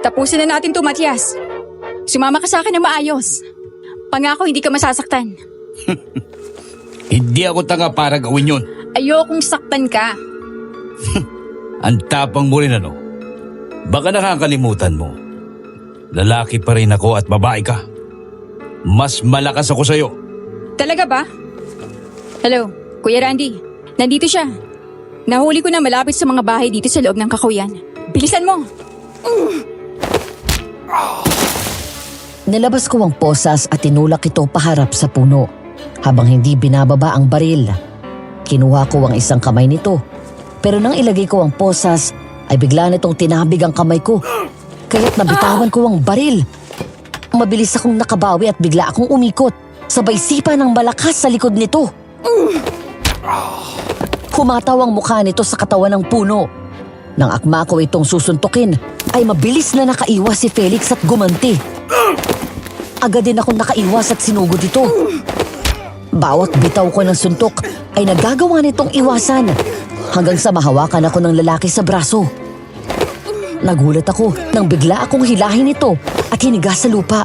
Tapusin na natin to, Matias. Sumama ka sa akin na maayos. Pangako hindi ka masasaktan. Hindi ako tanga para gawin yun. Ayokong saktan ka. Ang tapang mo rin ano. Baka nakakalimutan mo. Lalaki pa rin ako at babae ka. Mas malakas ako sa'yo. Talaga ba? Hello, Kuya Randy. Nandito siya. Nahuli ko na malapit sa mga bahay dito sa loob ng Kakahuyan. Bilisan mo! Nilabas ko ang posas at tinulak ito paharap sa puno habang hindi binababa ang baril. Kinuha ko ang isang kamay nito pero nang ilagay ko ang posas ay bigla nitong tinabig ang kamay ko kaya't nabitawan ko ang baril. Mabilis akong nakabawi at bigla akong umikot sabay sipa ng malakas sa likod nito. Humataw ang mukha nito sa katawan ng puno. Nang akma ko itong susuntukin ay mabilis na nakaiwas si Felix at gumanti. Agad din akong nakaiwas at sinugod ito. Bawat bitaw ko ng suntok ay nagagawa nitong iwasan hanggang sa mahawakan ako ng lalaki sa braso. Nagulat ako nang bigla akong hilahin ito at hiniga sa lupa.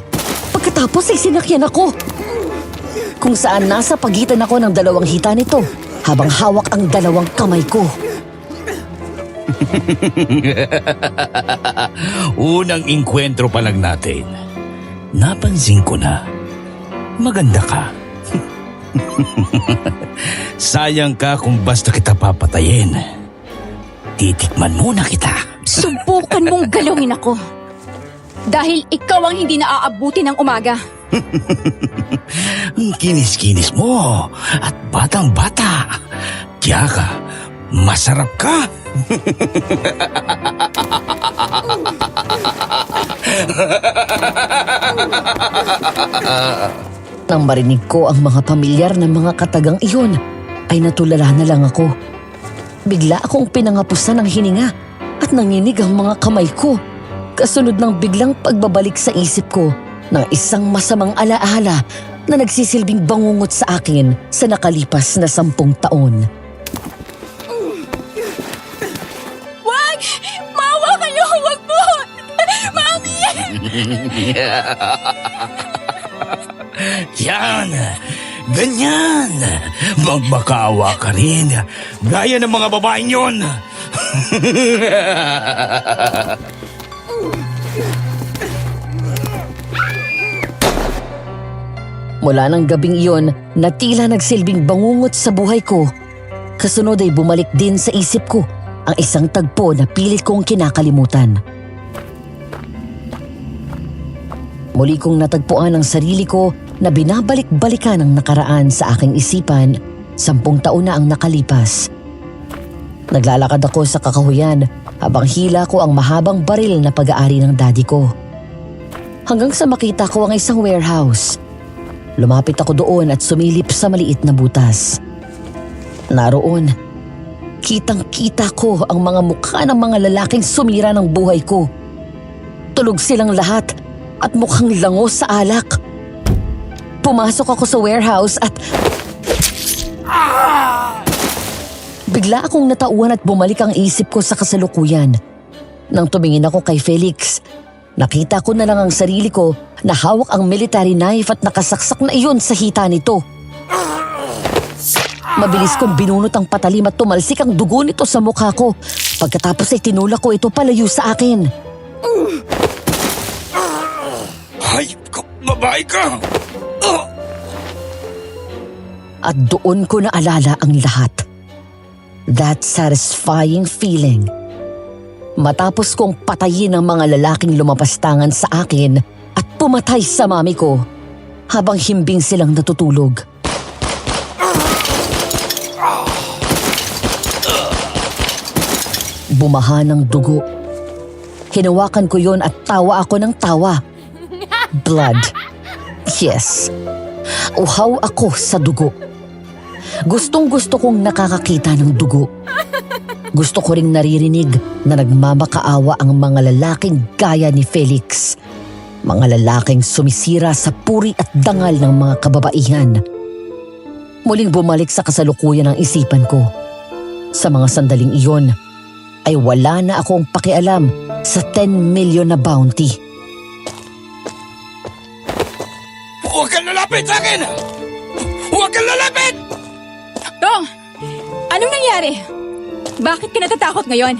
Pagkatapos ay sinakyan ako. Kung saan nasa pagitan ako ng dalawang hita nito habang hawak ang dalawang kamay ko. Unang inkwentro pa lang natin. Napansin ko na. Maganda ka. Sayang ka kung basta kita papatayin. Titikman muna kita. Subukan mong galawin ako. Dahil ikaw ang hindi naaabuti ng umaga. Ang kinis-kinis mo at batang-bata. Tiyaga, masarap ka. Nang marinig ko ang mga pamilyar na mga katagang iyon, ay natulala na lang ako. Bigla akong pinangapusan ng hininga at nanginig ang mga kamay ko. Kasunod ng biglang pagbabalik sa isip ko ng isang masamang alaala na nagsisilbing bangungot sa akin sa nakalipas na 10 taon. Wag! Maawa kayo! Wag po! Mami! Yan! Ganyan! Magmakaawa ka rin. Gaya ng mga babaeng yon. Mula ng gabing iyon na tila nagsilbing bangungot sa buhay ko, kasunod ay bumalik din sa isip ko ang isang tagpo na pilit kong kinakalimutan. Muli kong natagpuan ang sarili ko na binabalik-balikan ang nakaraan sa aking isipan 10 taon na ang nakalipas. Naglalakad ako sa kakahuyan habang hila ko ang mahabang baril na pag-aari ng daddy ko. Hanggang sa makita ko ang isang warehouse. Lumapit ako doon at sumilip sa maliit na butas. Naroon, kitang-kita ko ang mga mukha ng mga lalaking sumira ng buhay ko. Tulog silang lahat at mukhang lango sa alak. Pumasok ako sa warehouse at bigla akong natauhan at bumalik ang isip ko sa kasalukuyan. Nang tumingin ako kay Felix, nakita ko na lang ang sarili ko na hawak ang military knife at nakasaksak na iyon sa hita nito. Mabilis kong binunot ang patalim at tumalsik ang dugo nito sa mukha ko. Pagkatapos ay tinulak ko ito palayo sa akin. Hayop ka! Babae ka! At doon ko naalala ang lahat. That satisfying feeling. Matapos kong patayin ang mga lalaking lumapastangan sa akin at pumatay sa mami ko habang himbing silang natutulog. Bumaha ng dugo. Hinawakan ko yon at tawa ako ng tawa. Blood. Yes. Uhaw ako sa dugo. Gustong-gusto kong nakakakita ng dugo. Gusto ko ring naririnig na nagmamakaawa ang mga lalaking gaya ni Felix. Mga lalaking sumisira sa puri at dangal ng mga kababaihan. Muling bumalik sa kasalukuyan ang isipan ko. Sa mga sandaling iyon, ay wala na akong pakialam sa 10 million na bounty. Huwag kang lalapit sa akin! Huwag kang lalapit! Dong! Anong nangyari? Bakit ka natatakot ngayon?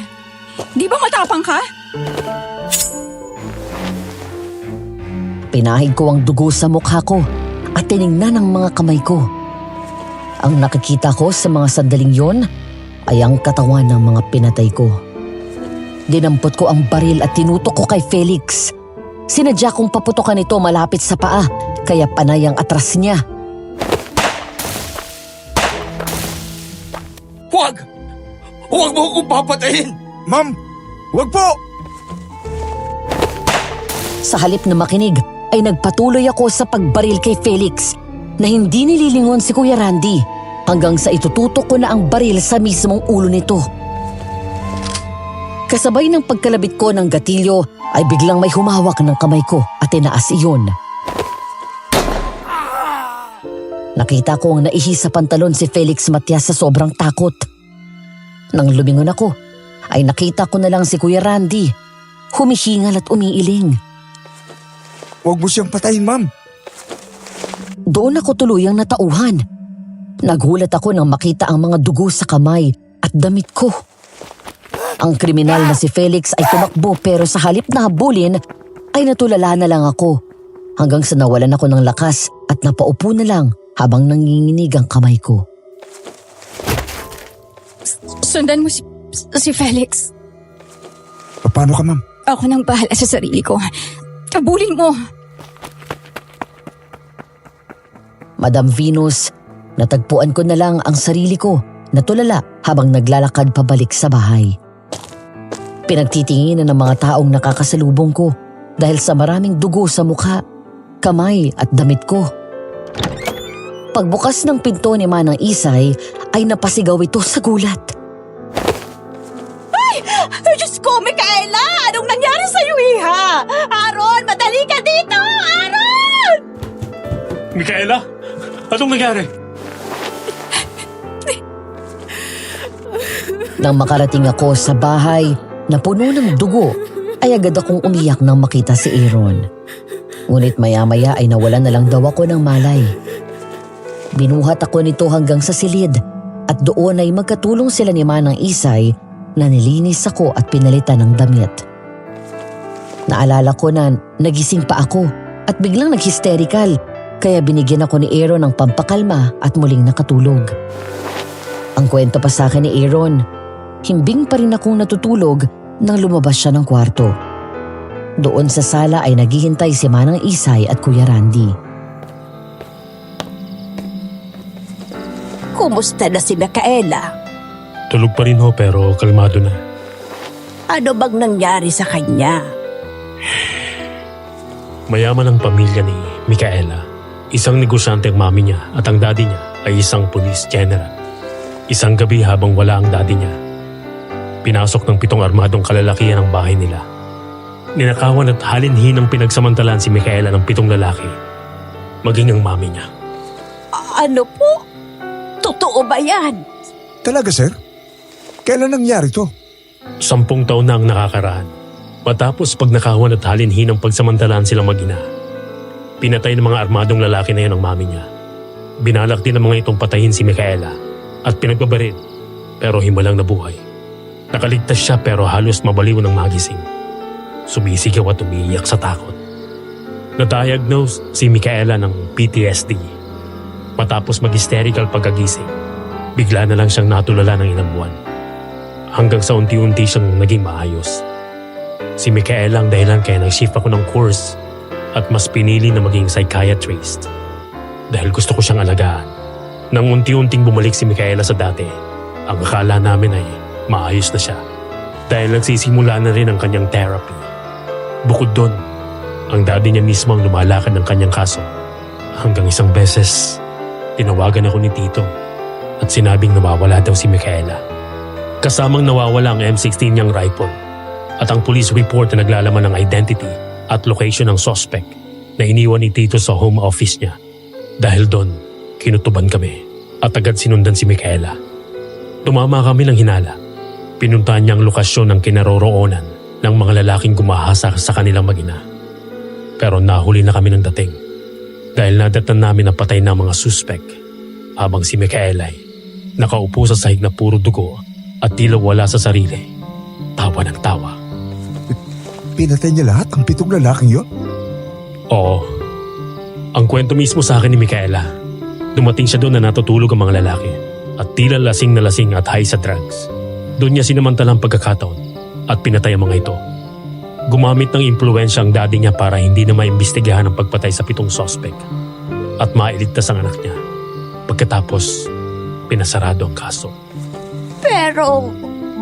Di ba matapang ka? Pinahid ko ang dugo sa mukha ko at tiningnan ang mga kamay ko. Ang nakikita ko sa mga sandaling yon ay ang katawan ng mga pinatay ko. Dinampot ko ang baril at tinutok ko kay Felix. Sinadya kong paputokan ito malapit sa paa, kaya panay ang atras niya. Huwag! Huwag mo akong papatayin! Ma'am, wag po! Sa halip na makinig, ay nagpatuloy ako sa pagbaril kay Felix na hindi nililingon si Kuya Randy hanggang sa itututok ko na ang baril sa mismong ulo nito. Kasabay ng pagkalabit ko ng gatilyo ay biglang may humawak ng kamay ko at tinaas iyon. Nakita kong naihi sa pantalon si Felix Matias sa sobrang takot. Nang lumingon ako, ay nakita ko na lang si Kuya Randy, humihingal at umiiling. Huwag mo siyang patayin, ma'am. Doon ako tuluyang natauhan. Nagulat ako nang makita ang mga dugo sa kamay at damit ko. Ang kriminal na si Felix ay tumakbo pero sa halip na habulin ay natulala na lang ako hanggang sa nawalan ako ng lakas at napaupo na lang habang nanginginig ang kamay ko. Sundan mo si Felix. Paano ka, ma'am? Ako nang bahala sa sarili ko. Habulin mo. Madam Venus, natagpuan ko na lang ang sarili ko na tulala habang naglalakad pabalik sa bahay. Pinagtitinginan ng mga taong nakakasalubong ko dahil sa maraming dugo sa mukha, kamay at damit ko. Pagbukas ng pinto ni Manang Isay ay napasigaw ito sa gulat. Ay, Diyos ko, Micaela! Anong nangyari sa'yo, iha? Aaron, madali ka dito! Aaron! Micaela? Anong nangyari? Nang makarating ako sa bahay na puno ng dugo, ay agad akong umiyak nang makita si Aaron. Ngunit maya-maya ay nawalan na lang daw ako ng malay. Binuhat ako nito hanggang sa silid at doon ay magkatulong sila ni Manang Isay na nilinis ako at pinalitan ng damit. Naalala ko na nagising pa ako at biglang nag-hysterical kaya binigyan ako ni Aaron ng pampakalma at muling nakatulog. Ang kwento pa sa akin ni Aaron, himbing pa rin akong natutulog nang lumabas siya ng kwarto. Doon sa sala ay naghihintay si Manang Isay at Kuya Randy. Kumusta na si Micaela? Tulog pa rin ho pero kalmado na. Ano bang nangyari sa kanya? Mayaman ang pamilya ni Micaela. Isang negosyante ang mami niya at ang daddy niya ay isang police general. Isang gabi habang wala ang daddy niya, pinasok ng 7 armadong kalalakihan ang bahay nila. Ninakawan at halinhinang pinagsamantalaan si Micaela ng 7 lalaki, maging ang mami niya. Ano po? Totoo ba yan? Talaga, sir? Kailan nangyari to? 10 taon na ang nakakaraan. Matapos pagnakawan at halinhinang pagsamantalaan silang mag-ina, pinatay ng mga armadong lalaki na yun ang mami niya. Binalak din ng mga itong patayin si Micaela at pinagbabaril pero himalang nabuhay. Nakaligtas siya pero halos mabaliw ng magising. Sumisigaw at umiiyak sa takot. Na-diagnose si Micaela ng PTSD. Matapos mag-hysterical pagkagising, bigla na lang siyang natulala ng ilang buwan. Hanggang sa unti-unti siyang naging maayos. Si Micaela ang dahilan kaya nag-shift ako ng course at mas pinili na maging psychiatrist. Dahil gusto ko siyang alagaan. Nang unti-unting bumalik si Micaela sa dati, ang akala namin ay maayos na siya. Dahil nagsisimula na rin ang kanyang therapy. Bukod doon, ang daddy niya mismo ang lumalakad ng kanyang kaso. Hanggang isang beses, tinawagan ako ni Tito at sinabing nawawala daw si Micaela. Kasamang nawawala ang M16 niyang rifle at ang police report na naglalaman ng identity at location ng suspect na iniwan ni Tito sa home office niya. Dahil doon, kinutuban kami at agad sinundan si Micaela. Tumama kami ng hinala. Pinuntahan niya ang lokasyon ng kinaroroonan ng mga lalaking gumahasa sa kanilang mag-ina. Pero nahuli na kami ng dating dahil nadatan namin ang patay ng mga suspect habang si Micaela ay nakaupo sa sahig na puro dugo at tila wala sa sarili. Tawa ng tawa. Pinatay niya lahat ang 7 lalaking yun? Oo. Ang kwento mismo sa akin ni Micaela. Dumating siya doon na natutulog ang mga lalaki at tila lasing na lasing at high sa drugs. Doon niya sinamantalang pagkakataon at pinatay ang mga ito. Gumamit ng impluensya ang daddy niya para hindi na maimbestigahan ang pagpatay sa 7 suspect at mailigtas ang anak niya. Pagkatapos, pinasarado ang kaso. Pero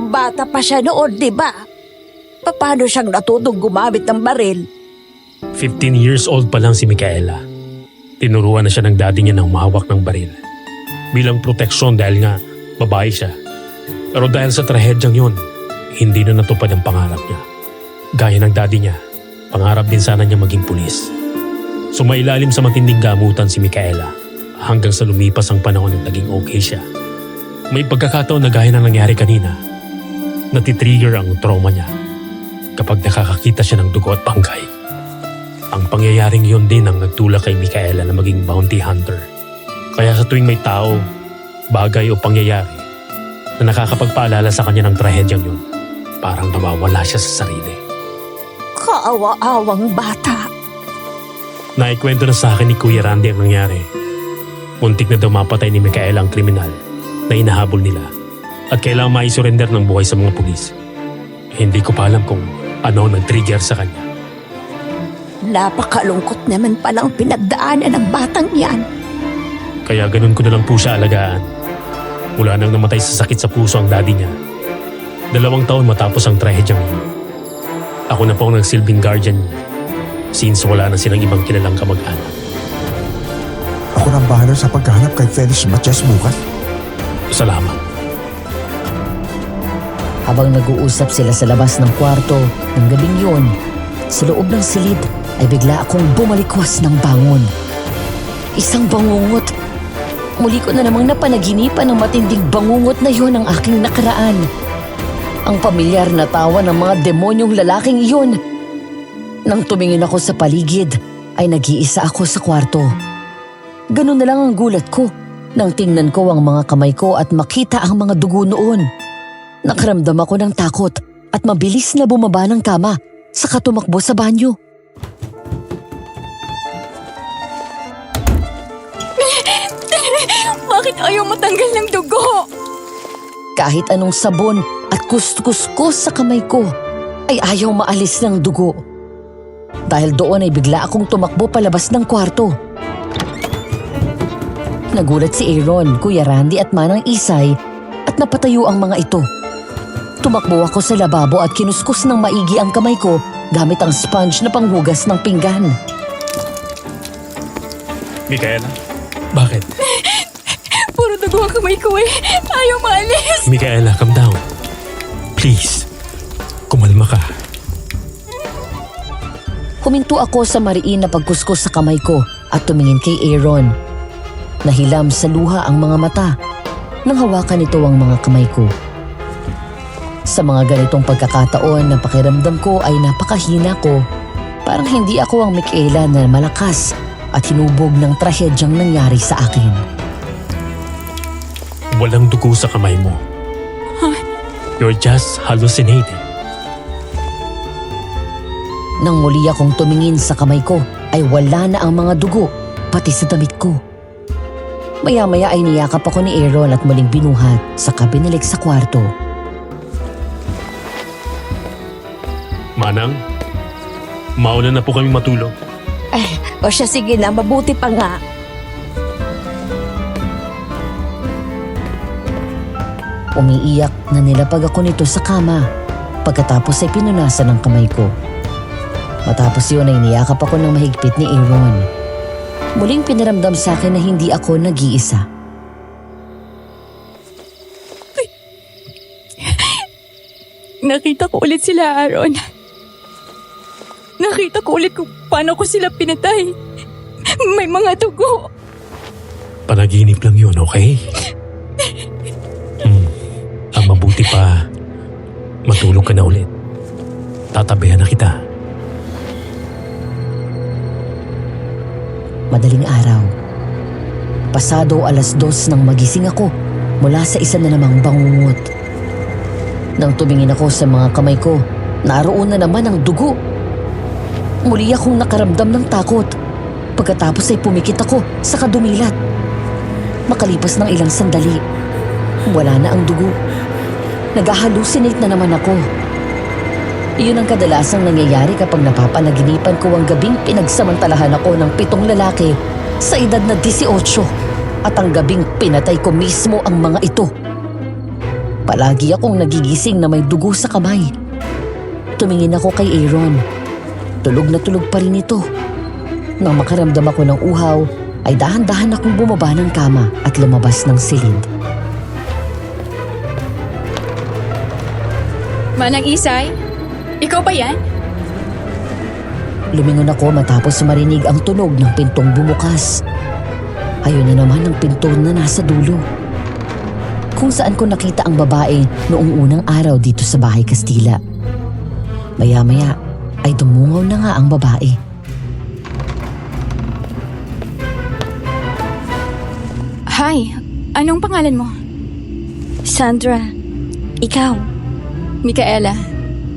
bata pa siya noon, di ba? Paano siyang natutong gumamit ng baril? 15 years old pa lang si Micaela. Tinuruan na siya ng daddy niya ng mahawak ng baril. Bilang proteksyon dahil nga babae siya. Pero dahil sa trahedyang yun, hindi na natupad ang pangarap niya. Gaya ng daddy niya, pangarap din sana niya maging pulis. Sumailalim sa matinding gamutan si Micaela hanggang sa lumipas ang panahon at naging okay siya. May pagkakataon na gaya ng nangyari kanina, natitrigger ang trauma niya kapag nakakakita siya ng dugo at bangkay. Ang pangyayaring yun din ang nagtulak kay Micaela na maging bounty hunter. Kaya sa tuwing may tao, bagay o pangyayari na nakakapagpaalala sa kanya ng trahedyang yun, parang nawawala siya sa sarili. Kaawa-awang bata. Naikwento na sa akin ni Kuya Randy ang nangyari. Muntik na daw mapatay ni Micaela ang kriminal na inahabol nila at kailangan maisurrender ng buhay sa mga pulis. Hindi ko pa alam kung ano nag-trigger sa kanya. Napakalungkot naman palang pinagdaanan ng batang yan. Kaya ganun ko na lang po siya alagaan. Mula nang namatay sa sakit sa puso ang daddy niya. 2 taon matapos ang trahedyang yun. Ako na po ang nagsilbing guardian niya since wala na silang ibang kilalang kamag-anak. Ako nang bahala sa paghahanap kay Felix Matias bukas. Salamat. Habang nag-uusap sila sa labas ng kwarto ng gabing yun, sa loob ng silid ay bigla akong bumalikwas ng bangon. Isang bangungot. Muli ko na namang napanaginipan ng matinding bangungot na yun ang aking nakaraan. Ang pamilyar na tawa ng mga demonyong lalaking iyon. Nang tumingin ako sa paligid, ay nag-iisa ako sa kwarto. Ganun na lang ang gulat ko nang tingnan ko ang mga kamay ko at makita ang mga dugo noon. Nakaramdam ako ng takot at mabilis na bumaba ng kama saka tumakbo sa banyo. Bakit ayaw matanggal ng dugo? Kahit anong sabon at kuskus ko sa kamay ko ay ayaw maalis ng dugo. Dahil doon ay bigla akong tumakbo palabas ng kwarto. Nagulat si Aaron, Kuya Randy at Manang Isay at napatayo ang mga ito. Tumakbo ako sa lababo at kinuskus ng maigi ang kamay ko gamit ang sponge na panghugas ng pinggan. Micaela, bakit? Puro dugo ang kamay ko eh. Ayaw maalis. Micaela, calm down. Please, kumalma ka. Huminto ako sa mariin na pagkuskus sa kamay ko at tumingin kay Aaron. Nahilam sa luha ang mga mata nang hawakan nito ang mga kamay ko. Sa mga ganitong pagkakataon na pakiramdam ko ay napakahina ko. Parang hindi ako ang Micaela na malakas at hinubog ng trahedyang nangyari sa akin. Walang dugo sa kamay mo. You're just hallucinating. Nang muli akong tumingin sa kamay ko ay wala na ang mga dugo, pati sa damit ko. Maya-maya ay niyakap ako ni Aaron at muling binuhat saka binalik sa kwarto. Manang, mauna na po kami matulog. O siya, sige na, mabuti pa nga. Umiiyak na nilapag ako nito sa kama. Pagkatapos ay pinunasan ang kamay ko. Matapos yun ay niyakap ako ng mahigpit ni Aaron. Muling pinaramdam sa akin na hindi ako nag-iisa. Nakita ko ulit sila, Aaron. Nakita ko ulit kung paano ko sila pinatay. May mga dugo. Panaginip lang yun, okay? Ang mabuti pa, matulog ka na ulit. Tatabihan na kita. Madaling araw. Pasado 2:00 nang magising ako mula sa isa na namang bangungot. Nang tumingin ako sa mga kamay ko, naroon na naman ang dugo. Muli akong nakaramdam ng takot. Pagkatapos ay pumikit ako sa kadumilat. Makalipas ng ilang sandali, wala na ang dugo. Nag-halusinate na naman ako. Iyon ang kadalasang nangyayari kapag napapanaginipan ko ang gabing pinagsamantalahan ako ng 7 lalaki sa edad na 18 at ang gabing pinatay ko mismo ang mga ito. Palagi akong nagigising na may dugo sa kamay. Tumingin ako kay Aaron. Tulog na tulog pa rin ito. Nang makaramdam ako ng uhaw, ay dahan-dahan akong bumaba ng kama at lumabas ng silid. Manang Isay, ikaw ba yan? Lumingon ako matapos marinig ang tunog ng pintong bumukas. Ayun na naman ang pinto na nasa dulo. Kung saan ko nakita ang babae noong unang araw dito sa Bahay Kastila. Maya-maya ay dumungaw na nga ang babae. Hi, anong pangalan mo? Sandra, ikaw? Micaela,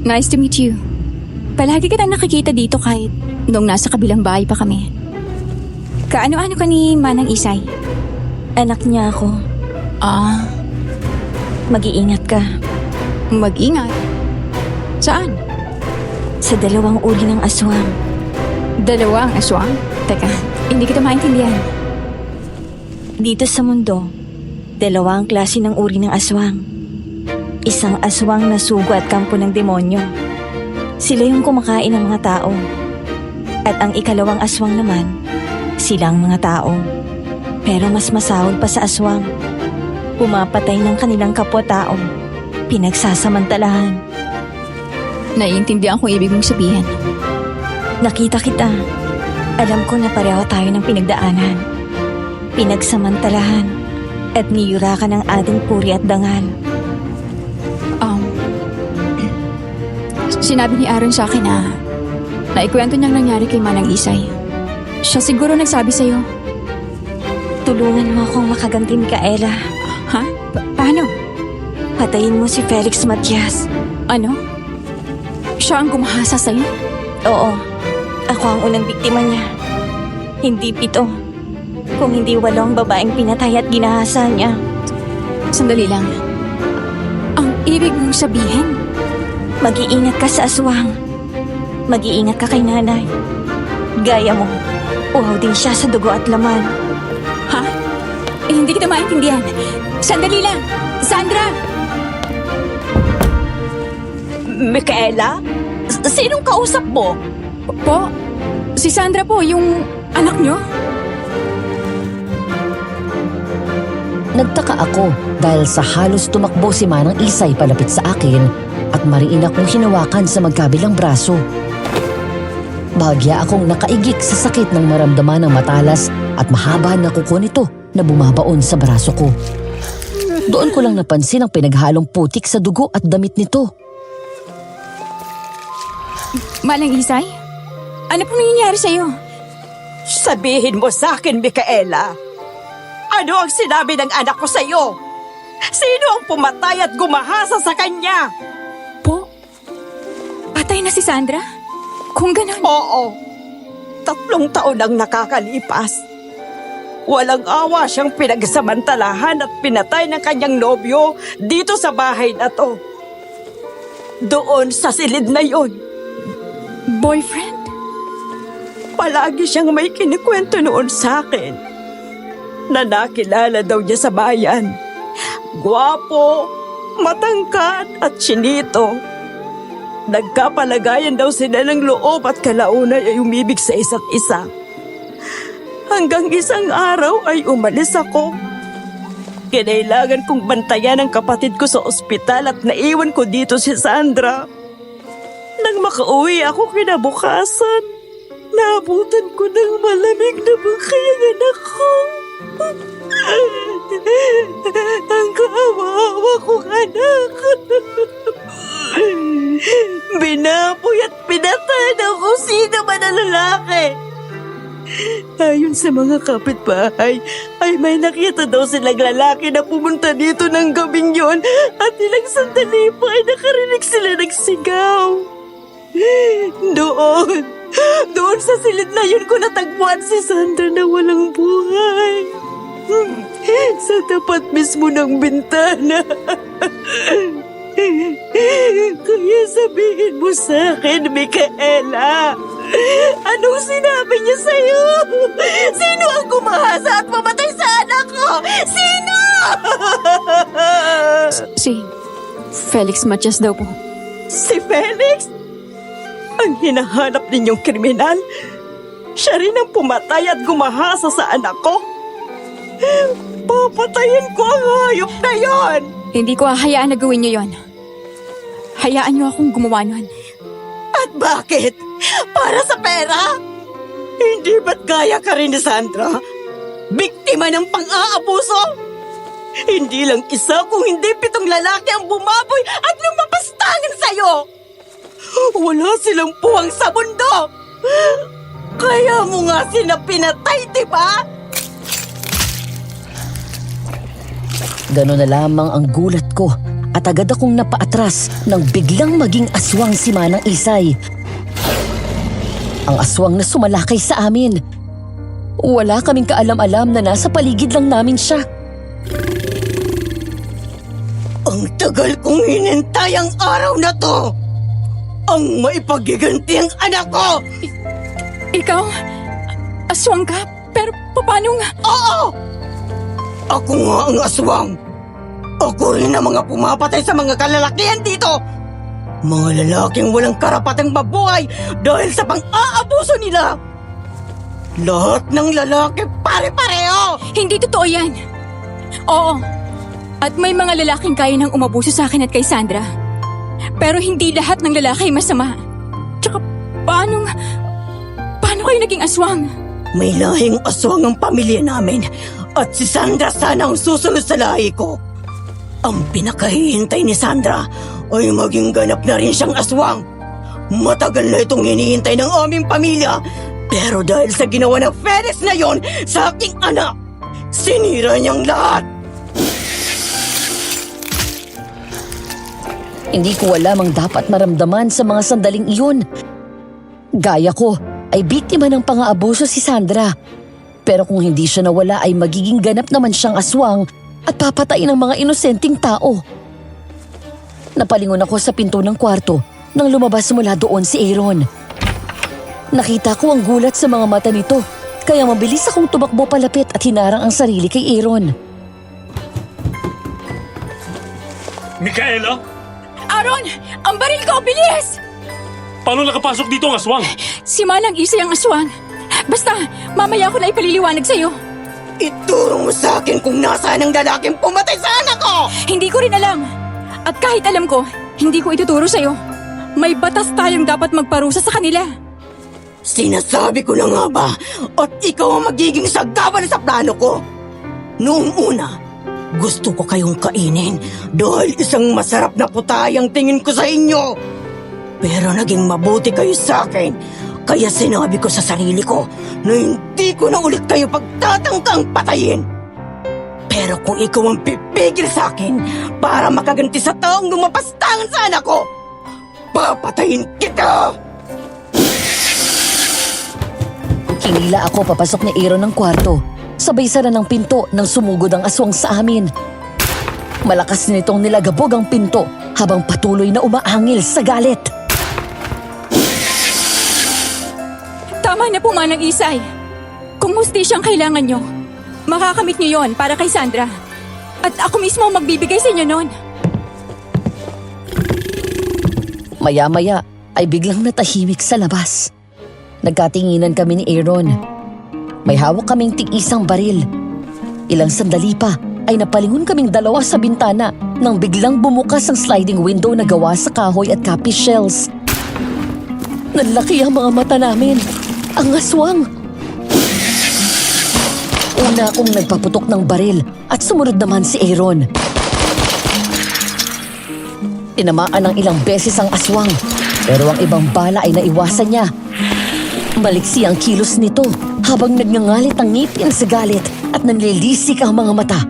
nice to meet you. Palagi kita nakikita dito kahit nung nasa kabilang bahay pa kami. Kaano-ano ka ni Manang Isay? Anak niya ako. Ah, Mag-iingat ka. mag-ingat. Saan? Sa 2 uri ng aswang. 2 ang aswang? Teka, hindi kita maintindihan. Dito sa mundo, 2 ang klase ng uri ng aswang. Isang aswang na sugo at kampo ng demonyo. Sila yung kumakain ng mga tao. At ang ikalawang aswang naman, silang mga tao. Pero mas masahol pa sa aswang. Pumapatay ng kanilang kapwa-tao. Pinagsasamantalahan. Naiintindihan ko ibig mong sabihin. Nakita kita. Alam ko na pareho tayo ng pinagdaanan. Pinagsamantalahan. At niyura ka ng ating puri at dangal. Sinabi ni Aaron sa akin na naikwento niyang nangyari kay Manang Isay. Siya siguro nagsabi sa'yo. Tulungan mo akong makaganti, Micaela. Ha? Paano? Patayin mo si Felix Matias. Ano? Siya ang gumahasa sa'yo? Oo, ako ang unang biktima niya. Hindi 7. Kung hindi 8 ang babaeng pinatay at ginahasa niya. Sandali lang. Ang ibig mong sabihin, Mag-iingat ka sa aswang. Mag-iingat ka kay nanay. Gaya mo, uhaw din siya sa dugo at laman. ha? Hindi kita maintindihan. Sandali lang! Sandra! Micaela? Sinong kausap mo? Po? Si Sandra po, yung anak nyo? Nagtaka ako dahil sa halos tumakbo si Manang Isay palapit sa akin at mariin akong hinawakan sa magkabilang braso. Bahagya akong nakaigik sa sakit ng maramdaman ng matalas at mahaba na kuko nito na bumabaon sa braso ko. Doon ko lang napansin ang pinaghalong putik sa dugo at damit nito. Manang Isay? Ano pong nangyayari sa'yo? Sabihin mo sa akin, Micaela. Ano ang sinabi ng anak ko sa'yo? Sino ang pumatay at gumahasa sa kanya? Po? Patay na si Sandra? Kung ganon, Oo. 3 taon ang nakakalipas. Walang awa siyang pinagsamantalahan at pinatay ng kanyang nobyo dito sa bahay na to. Doon sa silid na yon. boyfriend? Palagi siyang may kinikwento noon sa akin na nakilala daw niya sa bayan. Gwapo, matangkad at chinito. Nagkapalagayan daw sila ng loob at kalaunay ay umibig sa isa't isa. Hanggang isang araw ay umalis ako. Kinailangan kong bantayan ang kapatid ko sa ospital at naiwan ko dito si Sandra. Nang makauwi ako kinabukasan, naabutan ko ng malamig na bukay ang anak ko. Ang kawawa kong anak. Binaboy at pinatay ng kung sino man na lalaki. Ayon sa mga kapitbahay, ay may nakita daw silang lalaki na pumunta dito ng gabing yon at ilang sandali pa ay nakarinig sila nagsigaw. Doon sa silid na yun ko natagpuan si Sandra na walang buhay. Sa tapat mismo ng bintana. Kaya sabihin mo sa akin, Micaela. Anong sinabi niya sa'yo? Sino ang gumahasa at mamatay sa anak ko? Sino? Si Felix Matias daw po. Si Felix? Ang hinahanap ninyong kriminal? Siya rin ang pumatay at gumahasa sa anak ko? Papatayin ko ang hayop na yon! Hindi ko hahayaan na gawin niyo yon. Hayaan niyo akong gumawa nun. At bakit? Para sa pera? Hindi ba't gaya ka rin ni Sandra? Biktima ng pang-aabuso? Hindi lang isa kung hindi 7 lalaki ang bumaboy at lumapastangan sa'yo. Wala silang puwang sa mundo. Kaya mo nga sila pinatay, di ba? Gano'n na lamang ang gulat ko at agad akong napaatras nang biglang maging aswang si Manang Isay. Ang aswang na sumalakay sa amin. Wala kaming kaalam-alam na nasa paligid lang namin siya. Ang tagal kong hinintay ang araw na to. Ang maipagiganti ang anak ko. Ikaw? Aswang ka? Pero paano nga? Oo! Ako nga ang aswang. Ako rin ang mga pumapatay sa mga kalalakihan dito. Mga lalaking walang karapatang mabuhay dahil sa pang-aabuso nila. Lahat ng lalaki pare-pareho. Hindi totoo yan. Oo. At may mga lalaking kaya nang umabuso sa akin at kay Sandra. Pero hindi lahat ng lalaki ay masama. Tsaka paano kayo naging aswang? May lahing aswang ang pamilya namin at si Sandra sana ang susunod sa lahi ko. Ang pinakahihintay ni Sandra ay maging ganap na rin siyang aswang. Matagal na itong hinihintay ng aming pamilya. Pero dahil sa ginawa ng Felix na yon sa aking anak, sinira niyang lahat. Hindi ko alam ang dapat maramdaman sa mga sandaling iyon. Gaya ko ay biktima ng pang-aabuso si Sandra. Pero kung hindi siya nawala ay magiging ganap naman siyang aswang at papatayin ng mga inosenteng tao. Napalingon ako sa pinto ng kwarto nang lumabas mula doon si Aaron. Nakita ko ang gulat sa mga mata nito, kaya mabilis akong tumakbo palapit at hinarang ang sarili kay Aaron. Micaela? Aaron! Ang baril ko! Bilis! Paano nakapasok dito ang aswang? Si Manang Isay ang aswang. Basta, mamaya ko na ipaliliwanag sa'yo. Ituro mo sa akin kung nasaan ang lalaking pumatay sa anak ko! Hindi ko rin alam. At kahit alam ko, hindi ko ituturo sa'yo. May batas tayong dapat magparusa sa kanila. Sinasabi ko na nga ba at ikaw ang magiging sagabal sa plano ko? Noong una, gusto ko kayong kainin dahil isang masarap na putay ang tingin ko sa inyo. Pero naging mabuti kayo sa akin, kaya sinabi ko sa sarili ko na hindi ko na ulit kayo pagtatangkang patayin. Pero kung ikaw ang pipigil sa akin para makaganti sa taong lumapastangan sa anak ko, papatayin kita! Hinila ako papasok ni Aaron ng kwarto. Sabay sara ng pinto nang sumugod ang aswang sa amin. Malakas nitong nilagabog ang pinto habang patuloy na umaangil sa galit. Tama na po, Manang Isay. Kung hustisyang kailangan nyo, makakamit nyo yon para kay Sandra. At ako mismo ang magbibigay sa inyo nun. Maya-maya ay biglang natahimik sa labas. Nagkatinginan kami ni Aaron. May hawak kaming tig-isang baril. Ilang sandali pa ay napalingon kaming dalawa sa bintana nang biglang bumukas ang sliding window na gawa sa kahoy at copy shells. Nalaki ang mga mata namin. Ang aswang! Una akong nagpaputok ng baril at sumunod naman si Aaron. Tinamaan ng ilang beses ang aswang, pero ang ibang bala ay naiwasan niya. Maliksi ang kilos nito habang nagngangalit ang ngipin sa galit at nanlilisik ang mga mata.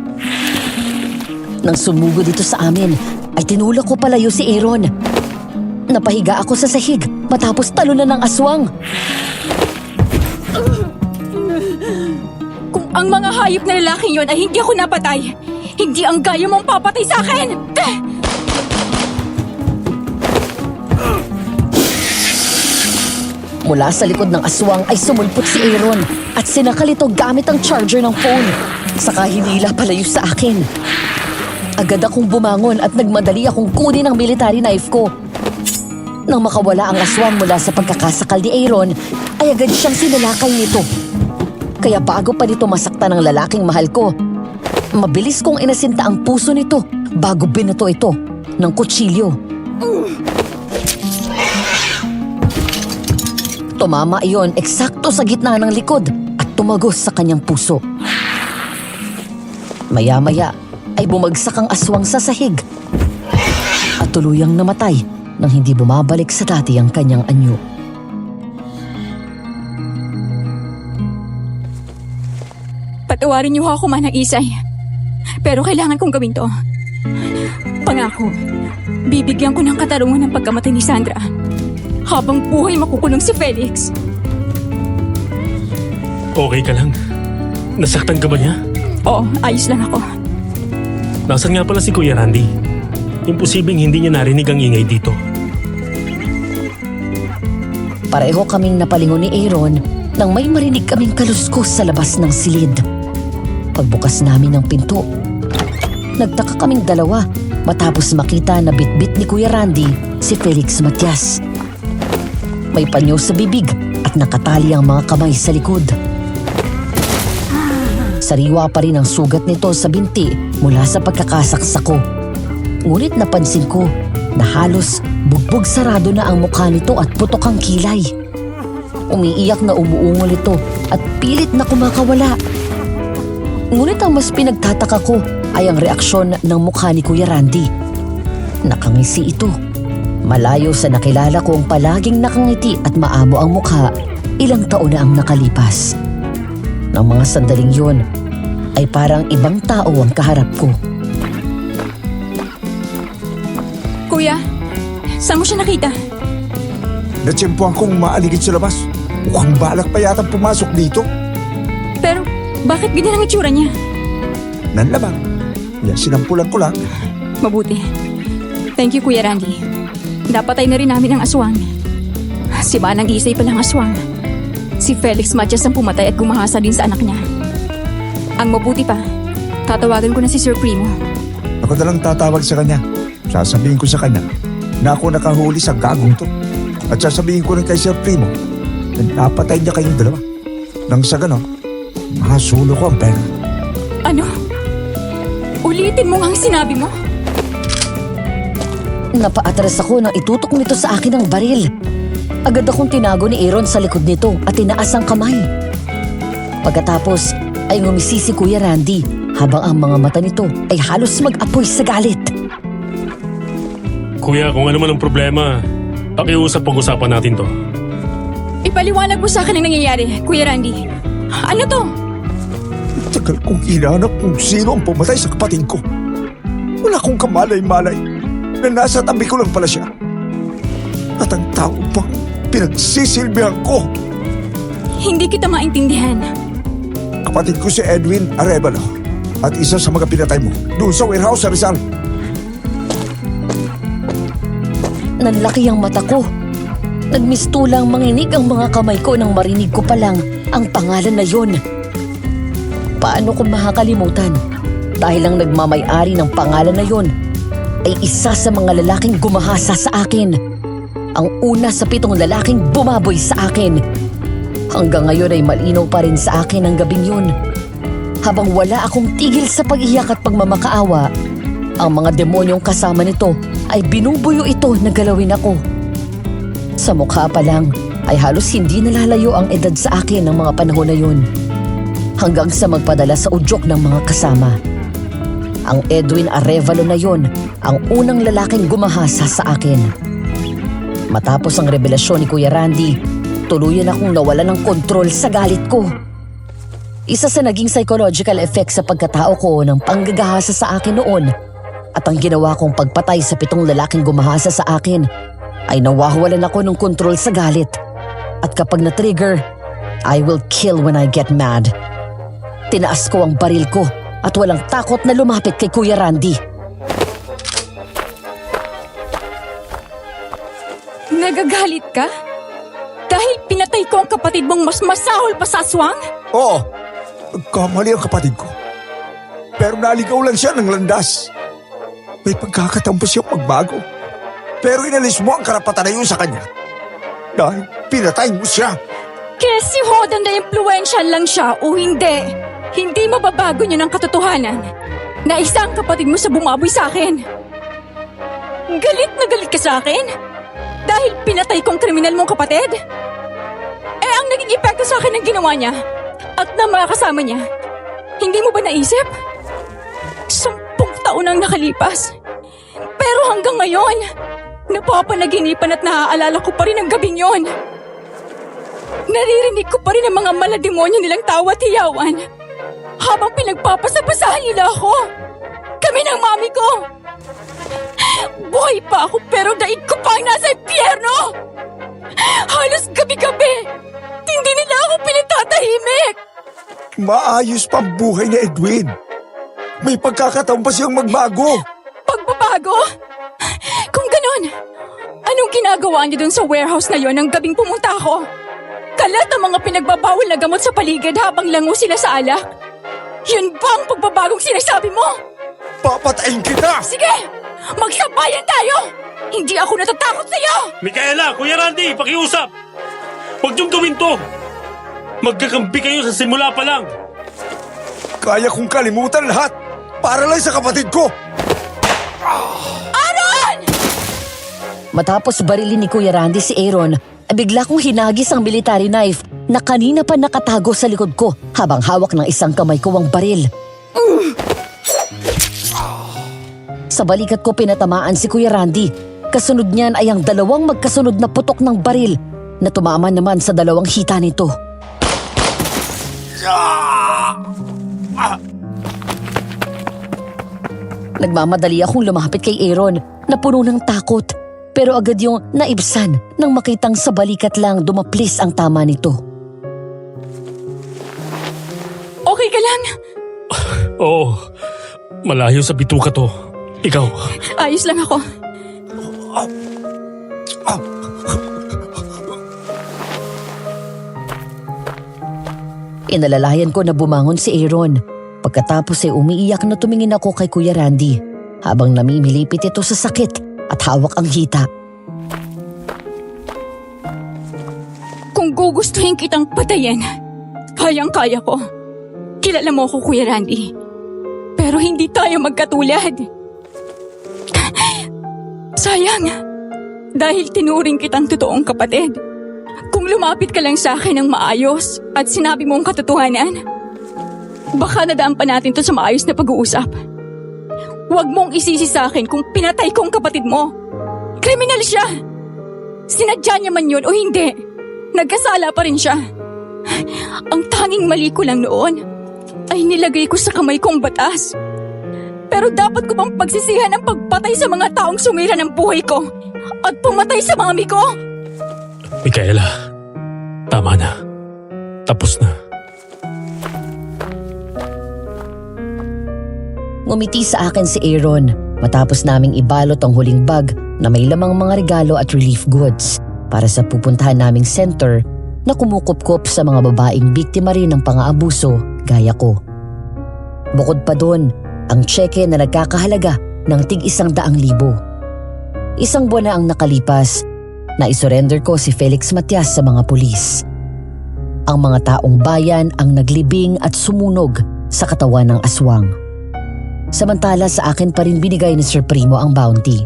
Nang sumugod ito sa amin, ay tinulak ko palayo si Aaron. Napahiga ako sa sahig matapos talunan ng aswang. Kung ang mga hayop na lalaking yon ay hindi ako napatay, hindi ang gaya mong papatay sa akin! Mula sa likod ng aswang ay sumulpot si Aaron at sinakal ito gamit ang charger ng phone. Saka hinila palayo sa akin. Agad akong bumangon at nagmadali akong kunin ang military knife ko. Nang makawala ang aswang mula sa pagkakasakal ni Aaron, ay agad siyang sinalakay nito. Kaya bago pa nito masaktan ng lalaking mahal ko, mabilis kong inasinta ang puso nito bago binato ito ng kutsilyo. Tumama iyon eksakto sa gitna ng likod at tumagos sa kanyang puso. Maya-maya ay bumagsak ang aswang sa sahig at tuluyang namatay nang hindi bumabalik sa dati ang kanyang anyo. Patawarin niyo ako, Manang Isay. Pero kailangan kong gawin to. Pangako, bibigyan ko ng katarungan ng pagkamatay ni Sandra. Habang buhay makukulong si Felix. Okay ka lang? Nasaktan ka ba niya? Oo, ayos lang ako. Nasaan nga pala si Kuya Randy? Imposibleng hindi niya narinig ang ingay dito. Pareho kaming napalingon ni Aaron nang may marinig kaming kaluskos sa labas ng silid. Pagbukas namin ng pinto, nagtaka kaming dalawa matapos makita na bitbit ni Kuya Randy si Felix Matias. May panyo sa bibig at nakatali ang mga kamay sa likod. Sariwa pa rin ang sugat nito sa binti mula sa pagkakasaksak ko. Ngunit napansin ko na halos bugbog sarado na ang mukha nito at putok ang kilay. Umiiyak na umuungol ito at pilit na kumakawala. Ngunit ang mas pinagtataka ko ay ang reaksyon ng mukha ni Kuya Randy. Nakangisi ito. Malayo sa nakilala kong palaging nakangiti at maamo ang mukha, ilang taon na ang nakalipas. Nang mga sandaling yun, ay parang ibang tao ang kaharap ko. Kuya, saan mo siya nakita? Natsimpuan kong maaligid sa labas. Mukhang balak pa yata pumasok dito. Pero bakit ganyan ang itsura niya? Nanlamang. Yan, sinampulan ko lang. Mabuti. Thank you, Kuya Randy. Napatay na rin namin ang aswang. Si Manang Isay palang aswang. Si Felix Matias ang pumatay at gumahasa din sa anak niya. Ang mabuti pa, tatawagan ko na si Sir Primo. Ako na lang tatawag sa kanya. Sasabihin ko sa kanya na ako nakahuli sa gagong to. At sasabihin ko rin kay Sir Primo na napatay niya kayong dalawa. Nang sa ganon, mahasulo ko ang pera. Ano? Ulitin mo nga ang sinabi mo? Napaatras ako nang itutok nito sa akin ang baril. Agad akong tinago ni Aaron sa likod nito at tinaas ang kamay. Pagkatapos ay ngumisi si Kuya Randy habang ang mga mata nito ay halos mag-apoy sa galit. Kuya, kung ano man ang problema, pakiusap-pag-usapan natin to. Ipaliwanag mo sa akin ang nangyayari, Kuya Randy. Ano to? Tagal kong hinahanap kung sino ang pumatay sa kapatid ko. Wala akong kamalay-malay na nasa tabi ko lang pala siya. At ang tao pang pinagsisilbihan ko. Hindi kita maintindihan. Kapatid ko si Edwin Arevalo at isa sa mga pinatay mo doon sa warehouse sa Rizal. Nanlaki ang mata ko. Nagmistulang manginig ang mga kamay ko nang marinig ko pa lang ang pangalan na yon. Paano ko makakalimutan? Dahil ang nagmamay-ari ng pangalan na yon ay isa sa mga lalaking gumahasa sa akin. Ang una sa 7 lalaking bumaboy sa akin. Hanggang ngayon ay malinaw pa rin sa akin ang gabing yun. Habang wala akong tigil sa pag-iyak at pagmamakaawa, ang mga demonyong kasama nito ay binubuyo ito na galawin ako. Sa mukha pa lang ay halos hindi nalalayo ang edad sa akin ng mga panahon na yun. Hanggang sa magpadala sa udyok ng mga kasama. Ang Edwin Arevalo na yon ang unang lalaking gumahasa sa akin. Matapos ang revelasyon ni Kuya Randy, tuluyan akong nawala ng kontrol sa galit ko. Isa sa naging psychological effect sa pagkatao ko ng panggagahasa sa akin noon at ang ginawa kong pagpatay sa 7 lalaking gumahasa sa akin ay nawawalan ako ng kontrol sa galit. At kapag na-trigger, I will kill when I get mad. Tinaas ko ang baril ko at walang takot na lumapit kay Kuya Randy. Nagagalit ka? Dahil pinatay ko ang kapatid mong mas masahol pa sa aswang? Oo, kamali ang kapatid ko. Pero naligaw lang siya ng landas. May pagkakataon pa siyang magbago. Pero inalis mo ang karapatan na yun sa kanya. Dahil pinatay mo siya. Kaya si Hodan na impluensya lang siya o hindi. Hindi mababago niyo ng katotohanan na isang kapatid mo sa bumaboy sa akin. Galit na galit ka sa akin? Dahil pinatay kong kriminal mong kapatid? Eh ang naging epekto sa akin ng ginawa niya at ng mga kasama niya, hindi mo ba naisip? 10 taon ang nakalipas. Pero hanggang ngayon, napapanaginipan at naaalala ko pa rin ang gabing yon. Naririnig ko pa rin ang mga malademonyo nilang tawa at hiyawan habang pinagpapasapasahan nila ako. Kami ng mami ko. Buhay pa ako pero daig ko pa ang nasa impyerno. Halos gabi-gabi, hindi nila ako pinatatahimik. Maayos pa ang buhay ni Edwin. May pagkakataon pa siyang magbago. Pagbabago? Kung ganon, anong ginagawa niyo dun sa warehouse na yon ng gabing pumunta ako? Kalat ang mga pinagbabawal na gamot sa paligid habang lango sila sa alak? Yun ba ang pagbabagong sinasabi mo? Papatayin kita! Sige! Magsabayan tayo! Hindi ako natatakot sa'yo! Micaela, Kuya Randy, pakiusap! Huwag niyong gawin to! Magkakampi kayo sa simula pa lang! Kaya kong kalimutan lahat para lang sa kapatid ko! Aaron! Matapos barilin ni Kuya Randy si Aaron, bigla kong hinagis ang military knife na kanina pa nakatago sa likod ko habang hawak ng isang kamay ko ang baril. Sa balikat ko pinatamaan si Kuya Randy. Kasunod niyan ay ang 2 magkasunod na putok ng baril na tumama naman sa 2 hita nito. Nagmamadali akong lumapit kay Aaron na puno ng takot. Pero agad yung naibsan nang makitang sa balikat lang dumaplis ang tama nito. Okay ka lang? Oo, malayo sa bituka to. Ikaw, Ayos lang ako. Inalalayan ko na bumangon si Aaron. Pagkatapos ay umiiyak na tumingin ako kay Kuya Randy habang namimilipit ito sa sakit at hawak ang hita. Kung gugustuhin kitang patayin, kayang-kaya ko. Kilala mo ako, Kuya Randy. Pero hindi tayo magkatulad. Sayang, dahil tinuring kitang totoong kapatid. Kung lumapit ka lang sa akin ng maayos at sinabi mo ang katotohanan, baka nadaan pa natin to sa maayos na pag-uusap. Huwag mong isisi sa akin kung pinatay ko ang kapatid mo. Kriminal siya. Sinadya niya man yun o hindi, nagkasala pa rin siya. Ang tanging mali ko lang noon ay nilagay ko sa kamay ko ang batas. Pero dapat ko bang pagsisihan ang pagpatay sa mga taong sumira ng buhay ko at pumatay sa mami ko? Micaela, tama na. Tapos na. Ngumiti sa akin si Aaron matapos naming ibalot ang huling bag na may lamang mga regalo at relief goods para sa pupuntahan naming center na kumukup-kup sa mga babaeng biktima rin ng pang-aabuso gaya ko. Bukod pa doon, ang tseke na nagkakahalaga ng tig-100,000. Isang buwan na ang nakalipas na isurrender ko si Felix Matias sa mga pulis. Ang mga taong bayan ang naglibing at sumunog sa katawan ng aswang. Samantala sa akin pa rin binigay ni Sir Primo ang bounty.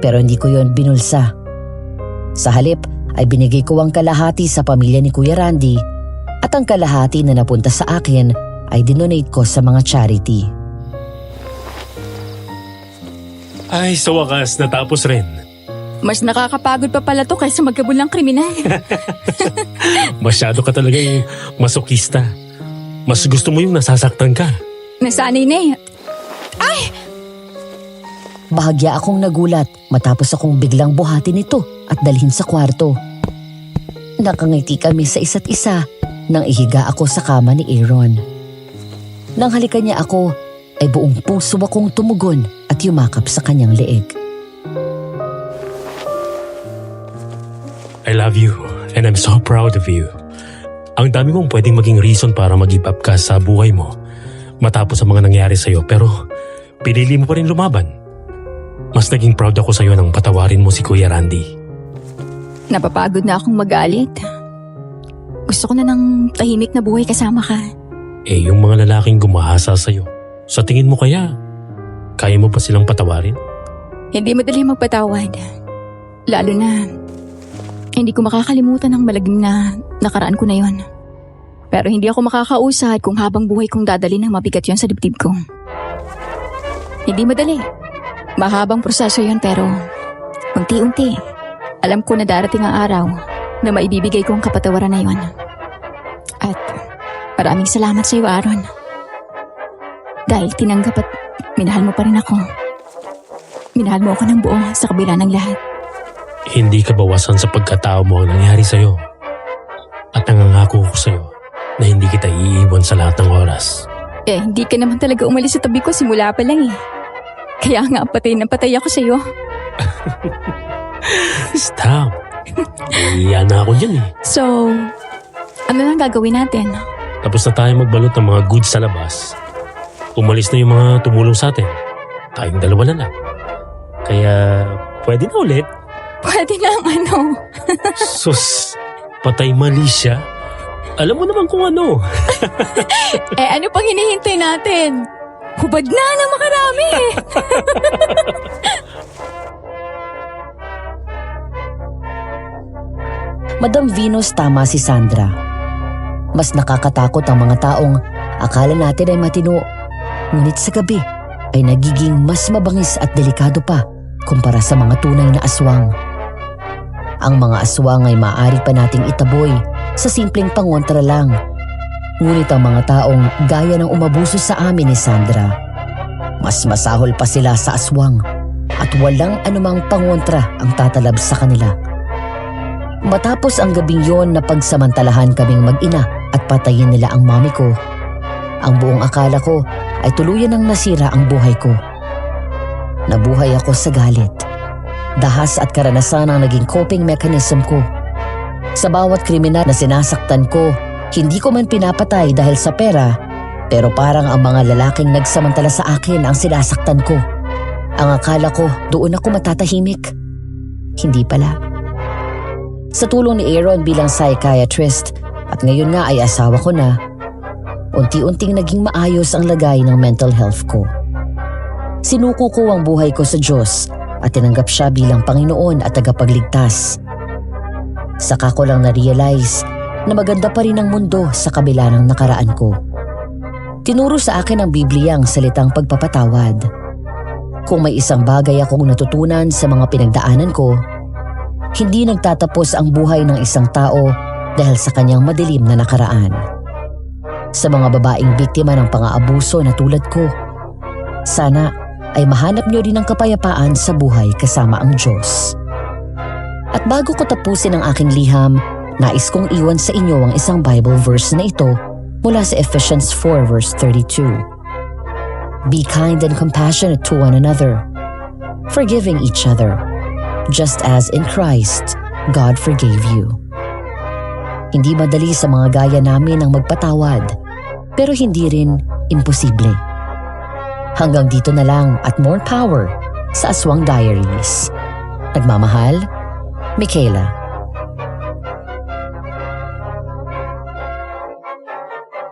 Pero hindi ko yon binulsa. Sa halip ay binigay ko ang kalahati sa pamilya ni Kuya Randy at ang kalahati na napunta sa akin ay dinonate ko sa mga charity. Ay, sa wakas, natapos rin. Mas nakakapagod pa pala to kaysa magkabul ng kriminal. Masyado ka talaga yung masokista. Mas gusto mo yung nasasaktan ka. Nasanay na eh. Bahagya akong nagulat matapos akong biglang buhatin ito at dalhin sa kwarto. Nakangiti kami sa isa't isa nang ihiga ako sa kama ni Aaron. Nang halikan niya ako, ay buong puso akong tumugon at yumakap sa kanyang leeg. I love you, And I'm so proud of you. Ang dami mong pwedeng maging reason para mag-give up ka sa buhay mo matapos ang mga nangyari sa'yo, pero pinili mo pa rin lumaban. Mas naging proud ako sa'yo nang patawarin mo si Kuya Randy. Napapagod na akong magalit. Gusto ko na ng tahimik na buhay kasama ka. Eh, yung mga lalaking gumahasa sa'yo, sa tingin mo kaya mo pa silang patawarin? Hindi madali magpatawad. Lalo na, hindi ko makakalimutan ang malagim na nakaraan ko na yon. Pero hindi ako makakausad kung habang buhay kong dadali ng mabigat yon sa dibdib ko. Hindi madali. Mahabang proseso yon pero unti-unti, alam ko na darating ang araw na maibibigay ko ang kapatawaran na yon. At maraming salamat sa iyo, Aaron. Dahil tinanggap at minahal mo pa rin ako. Minahal mo ako ng buo sa kabila ng lahat. Hindi ka bawasan sa pagkatao mo ang nangyari sa'yo. At nangangako ko sa'yo na hindi kita iiwan sa lahat ng oras. Eh, hindi ka naman talaga umalis sa tabi ko simula pa lang eh. Kaya nga patay na patay ako sa'yo. Stop. Iiya na ako dyan eh. So, ano lang gagawin natin? Tapos na tayo magbalot ng mga goods sa labas. Umalis na yung mga tumulong sa atin. Tayong dalawa na lang. Kaya, pwede na ulit. Pwede na ang ano. Sus, patay mali siya. Alam mo naman kung ano. Eh, ano pang hinihintay natin? Hubad na ng makarami. Madam Venus, tama si Sandra. Mas nakakatakot ang mga taong akala natin ay matino. Ngunit sa gabi ay nagiging mas mabangis at delikado pa kumpara sa mga tunay na aswang. Ang mga aswang ay maaari pa nating itaboy sa simpleng pangontra lang. Ngunit ang mga taong gaya ng umabuso sa amin ni Sandra, mas masahol pa sila sa aswang at walang anumang pangontra ang tatalab sa kanila. Matapos ang gabing yon na pagsamantalahan kaming mag-ina at patayin nila ang mami ko, ang buong akala ko ay tuluyan ng nasira ang buhay ko. Nabuhay ako sa galit. Dahas at karanasan ang naging coping mechanism ko. Sa bawat kriminal na sinasaktan ko, hindi ko man pinapatay dahil sa pera, pero parang ang mga lalaking nagsamantala sa akin ang sinasaktan ko. Ang akala ko doon ako matatahimik. Hindi pala. Sa tulong ni Aaron bilang psychiatrist at ngayon nga ay asawa ko na, unti-unting naging maayos ang lagay ng mental health ko. Sinuko ko ang buhay ko sa Diyos at tinanggap siya bilang Panginoon at tagapagligtas. Saka ko lang na-realize na maganda pa rin ang mundo sa kabila ng nakaraan ko. Tinuro sa akin ng Biblia ang salitang pagpapatawad. Kung may isang bagay akong natutunan sa mga pinagdaanan ko, hindi nagtatapos ang buhay ng isang tao dahil sa kanyang madilim na nakaraan. Sa mga babaeng biktima ng pang-aabuso na tulad ko, sana ay mahanap niyo din ang kapayapaan sa buhay kasama ang Diyos. At bago ko tapusin ang aking liham, nais kong iwan sa inyo ang isang Bible verse na ito mula sa Ephesians 4 verse 32. Be kind and compassionate to one another, forgiving each other, just as in Christ, God forgave you. Hindi madali sa mga gaya namin ang magpatawad, pero hindi rin imposible. Hanggang dito na lang at more power sa Aswang Diaries. Nagmamahal, Michaela.